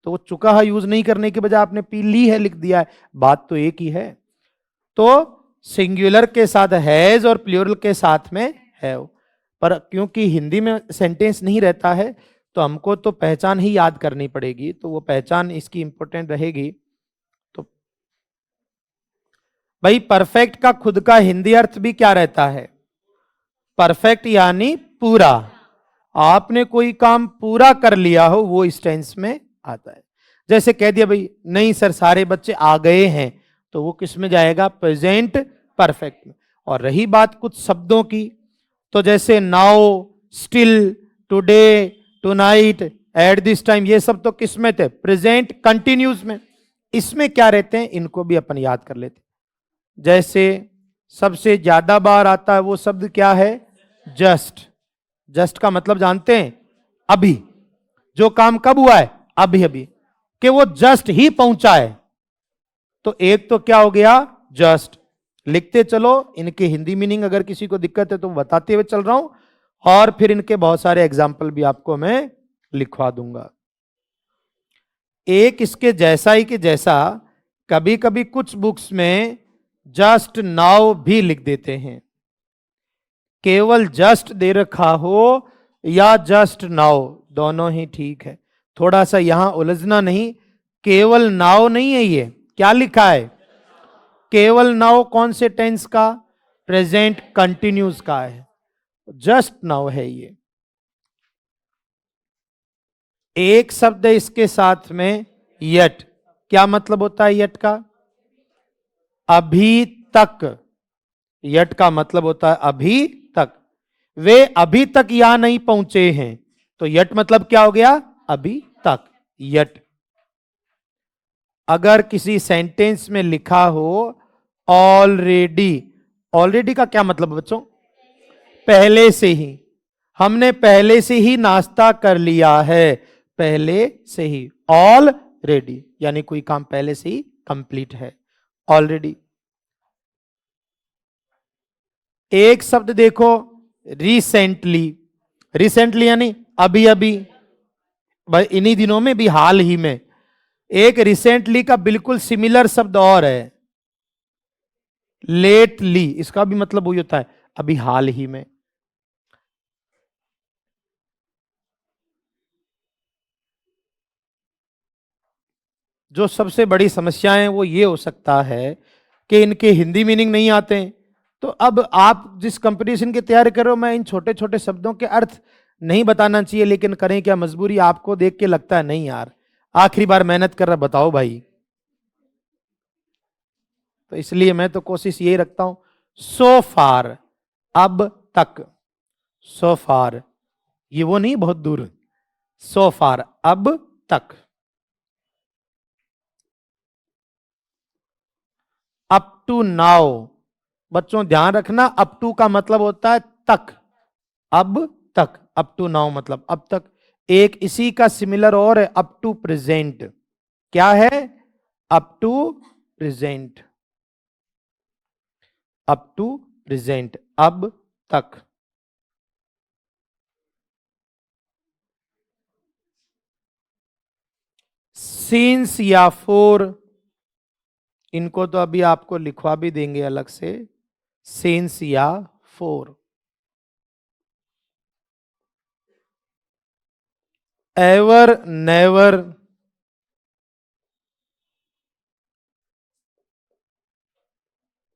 तो वो चुका है यूज नहीं करने के बजाय आपने पी ली है लिख दिया है, बात तो एक ही है। तो सिंगुलर के साथ हैज और प्लूरल के साथ में हैव, पर क्योंकि हिंदी में सेंटेंस नहीं रहता है तो हमको तो पहचान ही याद करनी पड़ेगी, तो वो पहचान इसकी इंपॉर्टेंट रहेगी। तो भाई परफेक्ट का खुद का हिंदी अर्थ भी क्या रहता है? परफेक्ट यानी पूरा। आपने कोई काम पूरा कर लिया हो वो इस टेंस में आता है। जैसे कह दिया भाई नहीं सर सारे बच्चे आ गए हैं, तो वो किस में जाएगा? प्रेजेंट परफेक्ट में। और रही बात कुछ शब्दों की, तो जैसे now, still, today, tonight, at this time, ये सब तो किस में थे? प्रेजेंट कंटिन्यूस में। इसमें क्या रहते हैं इनको भी अपन याद कर लेते। जैसे सबसे ज्यादा बार आता है वो शब्द क्या है? जस्ट। जस्ट का मतलब जानते हैं? अभी। जो काम कब हुआ है? अभी अभी। कि वो जस्ट ही पहुंचा है, तो एक तो क्या हो गया? जस्ट। लिखते चलो, इनके हिंदी मीनिंग अगर किसी को दिक्कत है तो बताते हुए चल रहा हूं, और फिर इनके बहुत सारे एग्जाम्पल भी आपको मैं लिखवा दूंगा। एक इसके जैसा ही के जैसा कभी कभी कुछ बुक्स में जस्ट नाउ भी लिख देते हैं। केवल जस्ट दे रखा हो या जस्ट नाउ, दोनों ही ठीक है। थोड़ा सा यहां उलझना नहीं, केवल नाउ नहीं है, ये क्या लिखा है? केवल नाउ कौन से टेंस का? प्रेजेंट कंटिन्यूस का है। जस्ट नाउ है ये। एक शब्द है इसके साथ में यट। क्या मतलब होता है यट का? अभी तक। यट का मतलब होता है अभी तक। वे अभी तक यहां नहीं पहुंचे हैं, तो यट मतलब क्या हो गया? अभी तक। यट। अगर किसी सेंटेंस में लिखा हो ऑलरेडी, ऑलरेडी का क्या मतलब बच्चों? पहले से ही। हमने पहले से ही नाश्ता कर लिया है, पहले से ही। ऑलरेडी यानी कोई काम पहले से ही कंप्लीट है, ऑलरेडी। एक शब्द देखो रिसेंटली। रिसेंटली यानी अभी अभी, भाई इन्हीं दिनों में भी, हाल ही में। एक रिसेंटली का बिल्कुल सिमिलर शब्द और है लेटली, इसका भी मतलब वही होता है अभी हाल ही में। जो सबसे बड़ी समस्या है वो ये हो सकता है कि इनके हिंदी मीनिंग नहीं आते हैं। तो अब आप जिस कंपटीशन की तैयारी कर रहे हो, मैं इन छोटे छोटे शब्दों के अर्थ नहीं बताना चाहिए, लेकिन करें क्या, मजबूरी। आपको देख के लगता है नहीं यार आखिरी बार मेहनत कर रहा, बताओ भाई। तो इसलिए मैं तो कोशिश यही रखता हूं, सो फार, अब तक। सो फार, ये वो नहीं बहुत दूर। सो फार, अब तक। To now. बच्चों ध्यान रखना, अप टू का मतलब होता है तक, अब तक। अप टू नाउ मतलब अब तक। एक इसी का सिमिलर और है, अप टू प्रेजेंट। क्या है? Up to present. Up to present, अब तक। सिंस या फोर, इनको तो अभी आपको लिखवा भी देंगे अलग से। सिंस या फोर। एवर नेवर,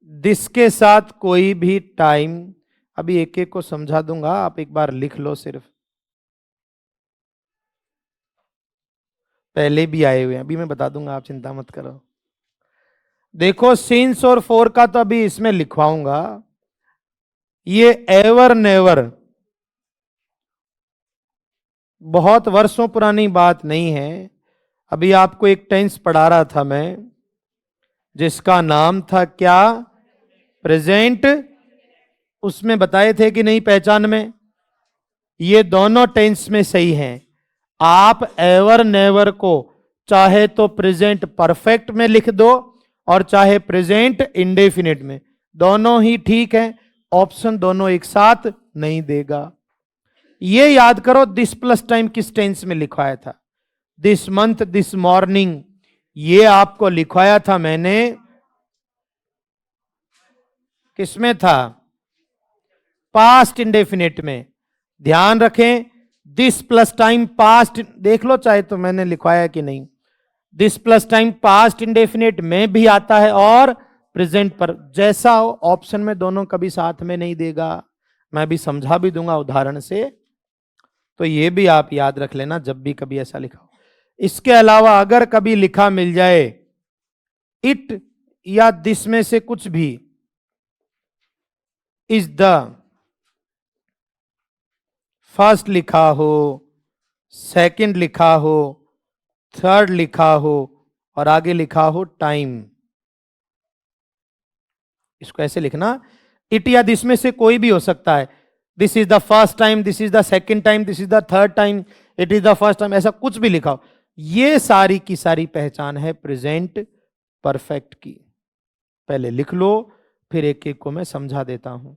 दिस के साथ कोई भी टाइम। अभी एक एक को समझा दूंगा, आप एक बार लिख लो सिर्फ। पहले भी आए हुए हैं, अभी मैं बता दूंगा, आप चिंता मत करो। देखो सिंस और फोर का तो अभी इसमें लिखवाऊंगा। ये एवर नेवर बहुत वर्षों पुरानी बात नहीं है। अभी आपको एक टेंस पढ़ा रहा था मैं, जिसका नाम था क्या? प्रेजेंट। उसमें बताए थे कि नहीं पहचान में? ये दोनों टेंस में सही हैं। आप एवर नेवर को चाहे तो प्रेजेंट परफेक्ट में लिख दो और चाहे प्रेजेंट इंडेफिनिट में, दोनों ही ठीक है। ऑप्शन दोनों एक साथ नहीं देगा। ये याद करो, दिस प्लस टाइम किस टेंस में लिखवाया था? दिस मंथ, दिस मॉर्निंग, ये आपको लिखवाया था मैंने किसमें था? पास्ट इंडेफिनिट में। ध्यान रखें, दिस प्लस टाइम पास्ट, देख लो चाहे तो मैंने लिखवाया कि नहीं। This plus time past indefinite में भी आता है और प्रेजेंट पर, जैसा हो ऑप्शन में दोनों कभी साथ में नहीं देगा। मैं भी समझा भी दूंगा उदाहरण से, तो ये भी आप याद रख लेना जब भी कभी ऐसा लिखा हो। इसके अलावा अगर कभी लिखा मिल जाए इट या दिस में से कुछ भी, इज द फर्स्ट लिखा हो, सेकंड लिखा हो, थर्ड लिखा हो और आगे लिखा हो टाइम, इसको ऐसे लिखना, इट या दिस में से कोई भी हो सकता है। This is the first time, this is the second time, this is the third time, it is the first time, ऐसा कुछ भी लिखा हो। ये सारी की सारी पहचान है प्रेजेंट परफेक्ट की। पहले लिख लो, फिर एक एक को मैं समझा देता हूं।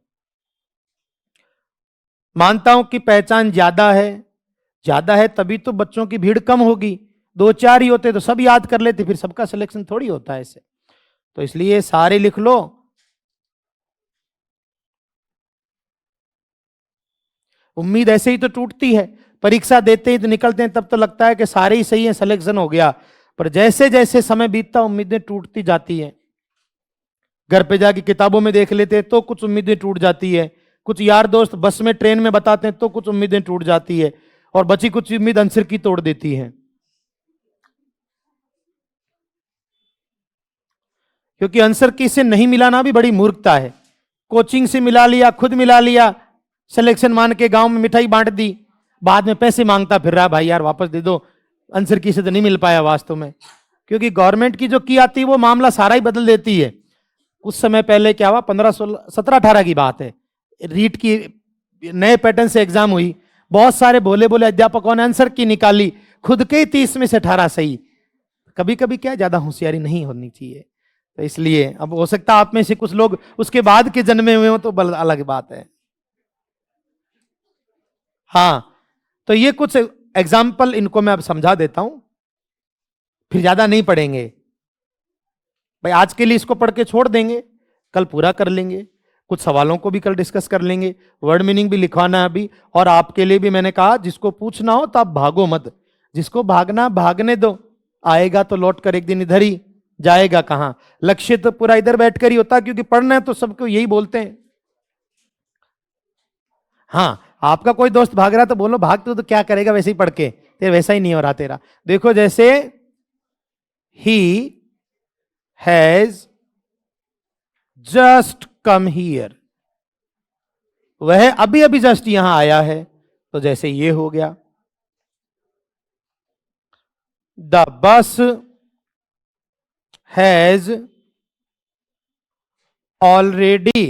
मानता हूं कि पहचान ज्यादा है, ज्यादा है तभी तो बच्चों की भीड़ कम होगी। दो चार ही होते तो सब याद कर लेते, फिर सबका सिलेक्शन थोड़ी होता है ऐसे। तो इसलिए सारे लिख लो। उम्मीद ऐसे ही तो टूटती है, परीक्षा देते ही तो निकलते हैं तब तो लगता है कि सारे ही सही हैं, सिलेक्शन हो गया। पर जैसे जैसे समय बीतता उम्मीदें टूटती जाती हैं। घर पे जाके किताबों में देख लेते हैं तो कुछ उम्मीदें टूट जाती है, कुछ यार दोस्त बस में ट्रेन में बताते हैं तो कुछ उम्मीदें टूट जाती है, और बची कुछ उम्मीद आंसर की तोड़ देती है। क्योंकि आंसर की से नहीं मिलाना भी बड़ी मूर्खता है। कोचिंग से मिला लिया, खुद मिला लिया, सिलेक्शन मान के गांव में मिठाई बांट दी, बाद में पैसे मांगता फिर रहा, भाई यार वापस दे दो, आंसर की से तो नहीं मिल पाया वास्तव में। क्योंकि गवर्नमेंट की जो की आती है वो मामला सारा ही बदल देती है। कुछ समय पहले क्या हुआ, 15-16-17-18 की बात है, रीट की नए पैटर्न से एग्जाम हुई। बहुत सारे भोले भोले अध्यापकों ने आंसर की निकाली, खुद के ही 30 में से 18 सही। कभी कभी क्या, ज्यादा होशियारी नहीं होनी चाहिए। तो इसलिए अब हो सकता है आप में से कुछ लोग उसके बाद के जन्मे हुए हो तो अलग बात है। हाँ, तो ये कुछ एग्जाम्पल इनको मैं अब समझा देता हूं, फिर ज्यादा नहीं पढ़ेंगे भाई। आज के लिए इसको पढ़ के छोड़ देंगे, कल पूरा कर लेंगे। कुछ सवालों को भी कल डिस्कस कर लेंगे, वर्ड मीनिंग भी लिखवाना है अभी। और आपके लिए भी मैंने कहा जिसको पूछना हो तो आप भागो मत, जिसको भागना भागने दो, आएगा तो लौट कर एक दिन इधर ही जाएगा। कहां लक्ष्य तो पूरा इधर बैठकर ही होता है, क्योंकि पढ़ना है तो सबको यही बोलते हैं। हाँ, आपका कोई दोस्त भाग रहा तो बोलो भाग तो क्या करेगा, वैसे ही पढ़ के तेरे वैसा ही नहीं हो रहा तेरा। देखो जैसे he has just come here, वह अभी अभी जस्ट यहां आया है, तो जैसे ये हो गया। The bus has already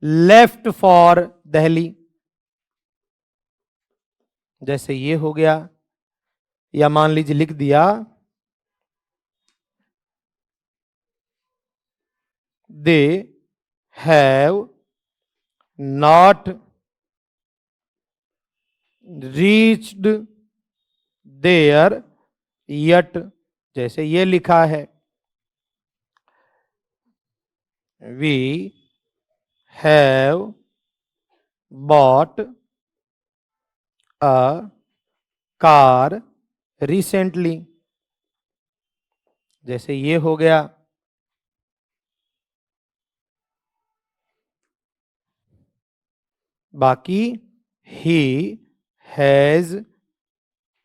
left for Delhi, जैसे ये हो गया, या मान लीजिए लिख दिया they have not reached there yet, जैसे ये लिखा है we have bought a car recently, जैसे ये हो गया। बाकी he has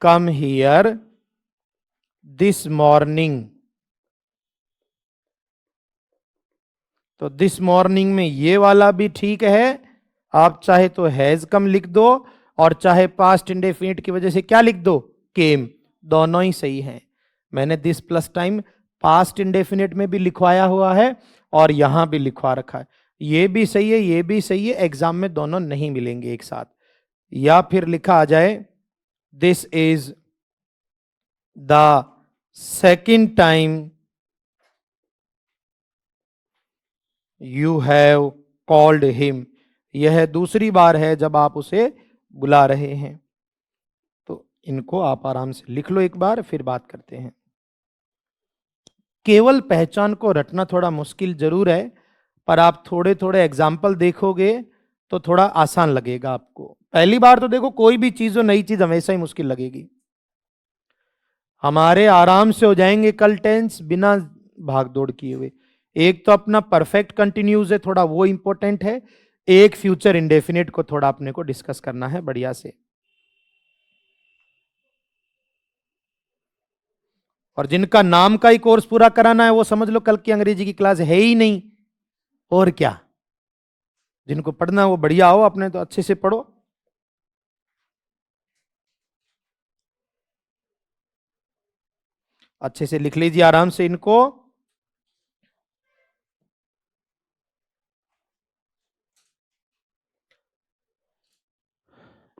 come here this morning, तो दिस मॉर्निंग में ये वाला भी ठीक है, आप चाहे तो हैज कम लिख दो और चाहे पास्ट इंडेफिनिट की वजह से क्या लिख दो, केम, दोनों ही सही हैं। मैंने this plus time past indefinite में भी लिखवाया हुआ है और यहां भी लिखवा रखा है, ये भी सही है, ये भी सही है, एग्जाम में दोनों नहीं मिलेंगे एक साथ। या फिर लिखा आ जाए this is the second time you have called him, यह दूसरी बार है जब आप उसे बुला रहे हैं। तो इनको आप आराम से लिख लो एक बार, फिर बात करते हैं। केवल पहचान को रटना थोड़ा मुश्किल जरूर है, पर आप थोड़े थोड़े एग्जाम्पल देखोगे तो थोड़ा आसान लगेगा आपको। पहली बार तो देखो कोई भी चीज हो, नई चीज हमेशा ही मुश्किल लगेगी। हमारे आराम से हो जाएंगे कल टेंस बिना भाग दौड़ किए हुए। एक तो अपना परफेक्ट कंटिन्यूज है, थोड़ा वो इंपॉर्टेंट है, एक फ्यूचर इंडेफिनिट को थोड़ा अपने को डिस्कस करना है बढ़िया से। और जिनका नाम का ही कोर्स पूरा कराना है वो समझ लो कल की अंग्रेजी की क्लास है ही नहीं, और क्या। जिनको पढ़ना है वो बढ़िया हो, अपने तो अच्छे से पढ़ो। अच्छे से लिख लीजिए आराम से इनको।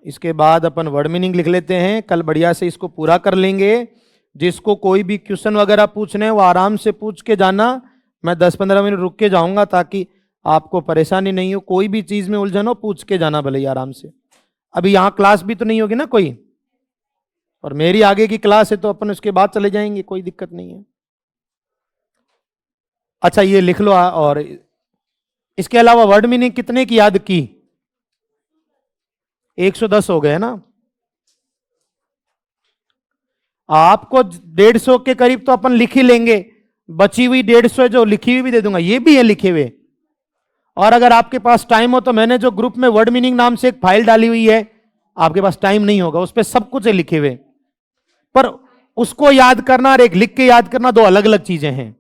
इसके बाद अपन वर्ड मीनिंग लिख लेते हैं, कल बढ़िया से इसको पूरा कर लेंगे। जिसको कोई भी क्वेश्चन वगैरह पूछने हैं वो आराम से पूछ के जाना, मैं 10-15 मिनट रुक के जाऊंगा ताकि आपको परेशानी नहीं हो। कोई भी चीज में उलझन हो पूछ के जाना भले ही आराम से। अभी यहाँ क्लास भी तो नहीं होगी ना कोई, और मेरी आगे की क्लास है तो अपन उसके बाद चले जाएंगे, कोई दिक्कत नहीं है। अच्छा ये लिख लो। और इसके अलावा वर्ड मीनिंग कितने की याद की? 110 हो गए ना। आपको 150 के करीब तो अपन लिख ही लेंगे, बची हुई 150 जो लिखी हुई भी दे दूंगा, ये भी है लिखे हुए। और अगर आपके पास टाइम हो तो मैंने जो ग्रुप में वर्ड मीनिंग नाम से एक फाइल डाली हुई है, आपके पास टाइम नहीं होगा उस पर सब कुछ है लिखे हुए, पर उसको याद करना और एक लिख के याद करना दो अलग अलग चीजें हैं।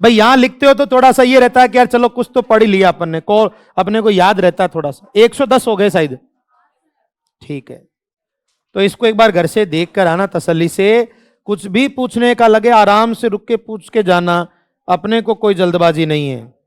भाई यहां लिखते हो तो थोड़ा सा ये रहता है कि यार चलो कुछ तो पढ़ ही लिया अपन ने, को अपने को याद रहता है थोड़ा सा। 110 हो गए शायद, ठीक है। तो इसको एक बार घर से देख कर आना तसल्ली से, कुछ भी पूछने का लगे आराम से रुक के पूछ के जाना, अपने को कोई जल्दबाजी नहीं है।